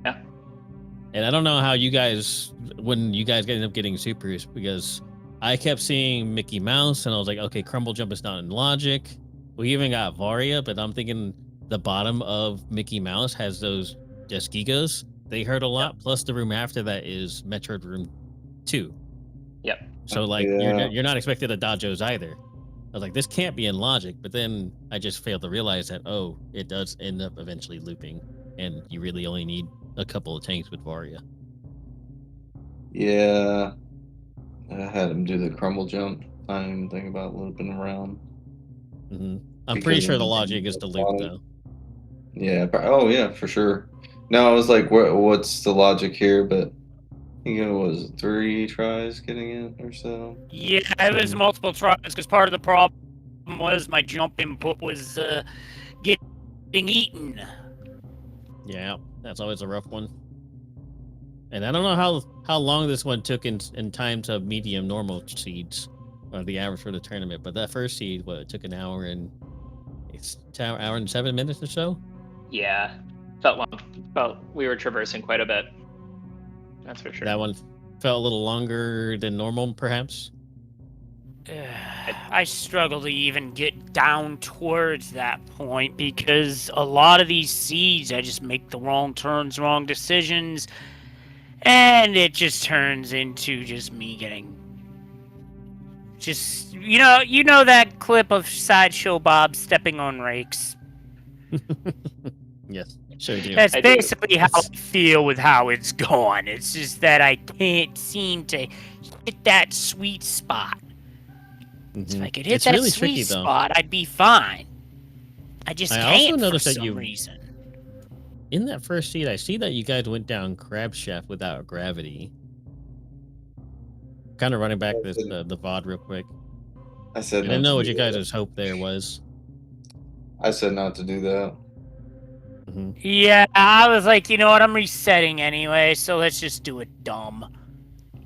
And I don't know how when you guys ended up getting supers, because I kept seeing Mickey Mouse and I was like, okay, crumble jump is not in logic. We even got Varia, but I'm thinking the bottom of Mickey Mouse has those Deskigos. They hurt a lot. Plus the room after that is Metroid room 2. Yep. So you're not expected to dodge those either. I was like, this can't be in logic, but then I just failed to realize that, it does end up eventually looping, and you really only need a couple of tanks with Varia. Yeah. I had him do the crumble jump. I didn't even think about looping around. I'm pretty sure the logic is to loop, though. Yeah. Yeah, for sure. No, I was like, what's the logic here? But I think it was 3 tries getting it or so. Yeah, it was multiple tries, because part of the problem was my jump input was getting eaten. Yeah, that's always a rough one. And I don't know how long this one took in time to medium normal seeds, or the average for the tournament. But that first seed, it took an hour and hour and 7 minutes or so. Yeah, felt long. Felt we were traversing quite a bit. That's for sure. That one felt a little longer than normal, perhaps. I struggle to even get down towards that point because a lot of these seeds, I just make the wrong turns, wrong decisions, and it just turns into just me getting just you know that clip of Sideshow Bob stepping on rakes. Yes, sure do. That's I basically how It's- I feel with how it's gone. It's just that I can't seem to hit that sweet spot. If I could hit It's that really sweet tricky, though. spot, I'd be fine. I just I can't also for noticed that some you- reason. In that first seed, I see that you guys went down Crab Shaft without gravity. Kind of running back the VOD real quick. I said I didn't not know to what do you that. guys' hope there was. I said not to do that. Yeah, I was like, you know what? I'm resetting anyway, so let's just do it dumb.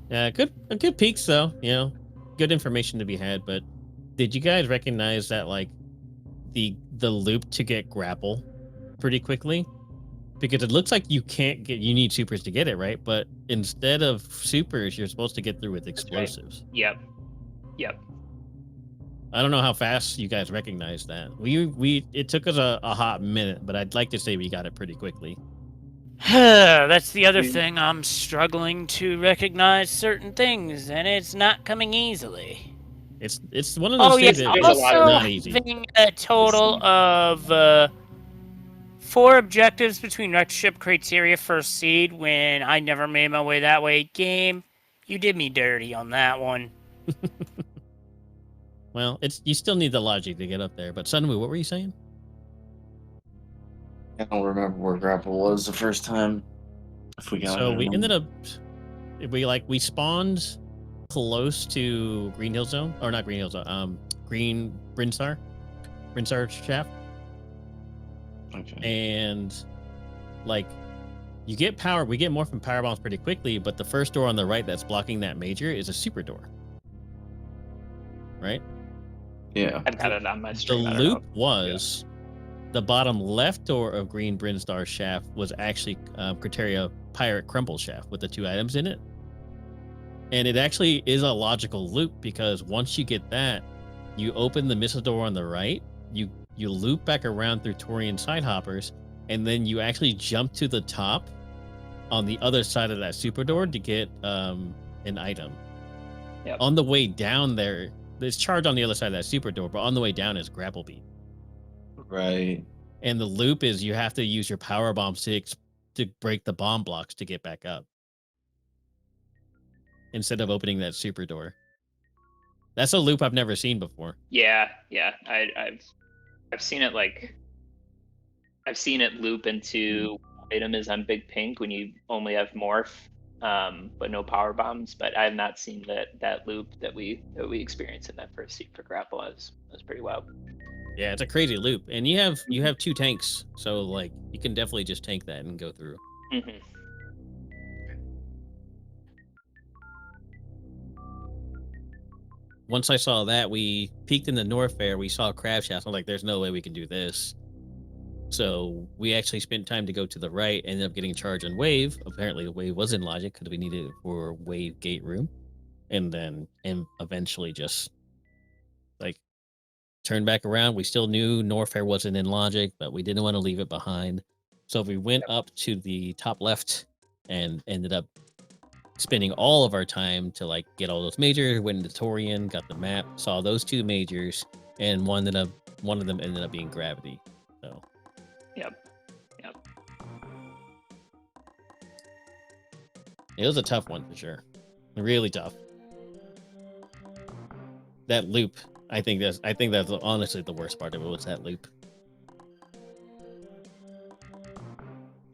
Yeah, good peaks though. You know, good information to be had. But did you guys recognize that like the loop to get grapple pretty quickly? Because it looks like you need supers to get it, right? But instead of supers, you're supposed to get through with right. explosives. Yep. I don't know how fast you guys recognize that. It took us a hot minute, but I'd like to say we got it pretty quickly. That's the other thing. I'm struggling to recognize certain things, and it's not coming easily. It's one of those Oh, things yes. that There's a lot of Also, not easy. having a total of 4 objectives between Rectorship criteria first seed when I never made my way that way. Game, you did me dirty on that one. Well, you still need the logic to get up there. But Sunwoo, what were you saying? I don't remember where grapple was the first time. If we got So it, we ended up we spawned close to Green Hill Zone, or not Green Hill Zone, Green Brinstar Shaft, Okay. and like we get more from power bombs pretty quickly. But the first door on the right that's blocking that major is a super door, right? Yeah. I've got it on my The stream. I don't loop know. was the bottom left door of Green Brinstar Shaft was actually Criteria Pirate Crumble Shaft with the 2 items in it. And it actually is a logical loop because once you get that, you open the missile door on the right, you loop back around through Torian side hoppers, and then you actually jump to the top on the other side of that super door to get an item. Yep. On the way down there's charge on the other side of that super door, but on the way down is grapple beam. Right. And the loop is you have to use your power bombs to break the bomb blocks to get back up instead of opening that super door. That's a loop I've never seen before. Yeah. I've seen it loop into item is on Big Pink when you only have morph, but no power bombs. But I have not seen that loop that we experienced in that first seat for grapple. That was pretty wild. Yeah, it's a crazy loop, and you have 2 tanks, so like you can definitely just tank that and go through. Mm-hmm. Once I saw that, we peeked in the North Fair. We saw Crab Shaft. I'm like, there's no way we can do this. So we actually spent time to go to the right. Ended up getting charged on Wave. Apparently, the Wave was in logic because we needed it for Wave Gate Room, and eventually just like turned back around. We still knew North Fair wasn't in logic, but we didn't want to leave it behind. So we went up to the top left and ended up spending all of our time to like get all those majors. Went into Torian, got the map, saw those 2 majors, and one of them ended up being Gravity. So Yep. it was a tough one for sure, really tough. That loop, I think that's honestly the worst part of it was that loop.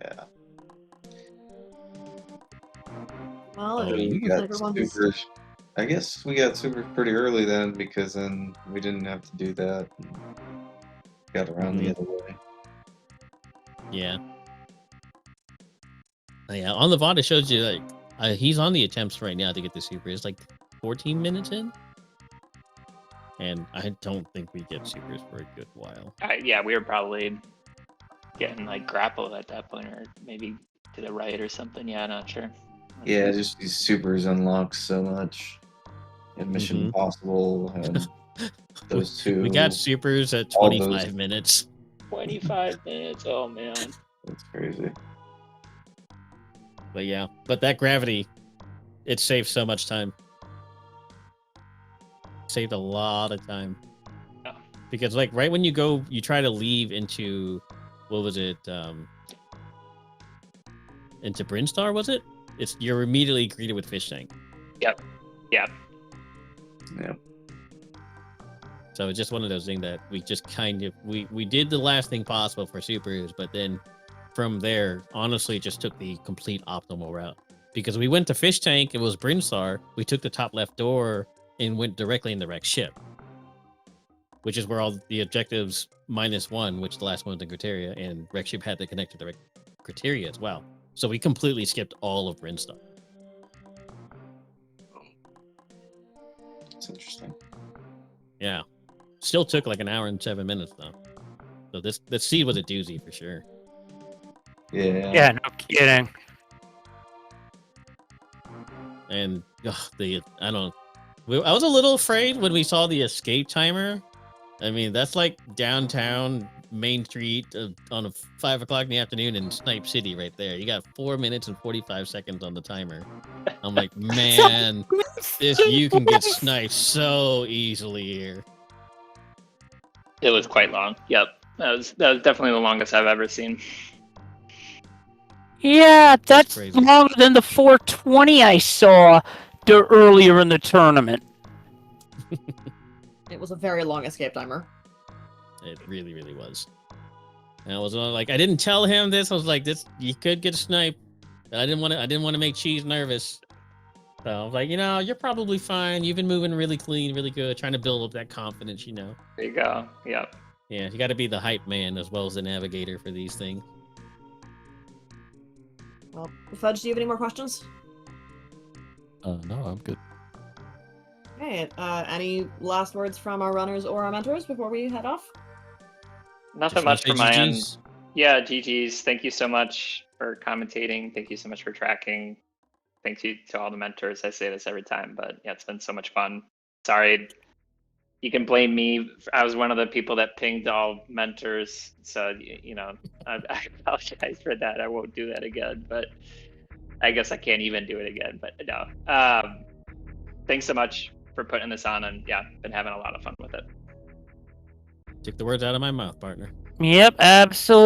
Yeah. Well, Oh, you it got everyone's supers. I guess we got supers pretty early then, because then we didn't have to do that. And got around the other way. Yeah. Yeah, on the VOD it shows you like he's on the attempts right now to get the super. It's like 14 minutes in, and I don't think we get supers for a good while. Yeah, we were probably getting like grappled at that point, or maybe to the right or something. Yeah, not sure. Yeah, just these supers unlock so much. And Mission Impossible and those two. We got supers at all 25 minutes. 25 minutes. Oh man, That's crazy. But yeah, but that gravity, it saved so much time. Saved a lot of time. Yeah. Because like right when you go, you try to leave into, what was it? Into Brinstar, was it? You're immediately greeted with fish tank. Yep. Yeah. So it's just one of those things that we just kind of we did the last thing possible for supers, but then from there, honestly, just took the complete optimal route. Because we went to fish tank, it was Brinstar. We took the top left door and went directly into Rex ship, which is where all the objectives -1, which the last one was the criteria, and Rex ship had to connect to the criteria as well. So we completely skipped all of Brinstar. It's interesting. Yeah. Still took like an hour and 7 minutes though. So this seed was a doozy for sure. Yeah. Yeah, no kidding. And I was a little afraid when we saw the escape timer. I mean, that's like downtown Main Street on a 5 o'clock in the afternoon in Snipe City right there. You got 4 minutes and 45 seconds on the timer. I'm like, man, you can get sniped so easily here. it was quite long. Yep, that was definitely the longest I've ever seen. Yeah, that's crazy. longer than the 420 I saw earlier in the tournament. It was a very long escape timer. It really, really was. And I was like, I didn't tell him this. I was like, this you could get sniped. I didn't want to make Cheese nervous. So I was like, you're probably fine. You've been moving really clean, really good, trying to build up that confidence, There you go. Yep. Yeah, you got to be the hype man as well as the navigator for these things. Well, Fudge, do you have any more questions? No, I'm good. Okay, any last words from our runners or our mentors before we head off? Nothing much from my end. Yeah, GG's. Thank you so much for commentating. Thank you so much for tracking. Thank you to all the mentors. I say this every time, but yeah, it's been so much fun. Sorry, you can blame me. I was one of the people that pinged all mentors, so I apologize for that. I won't do that again, but I guess I can't even do it again. But no, thanks so much for putting this on, and yeah, been having a lot of fun with it. Took the words out of my mouth, partner. Yep, absolutely.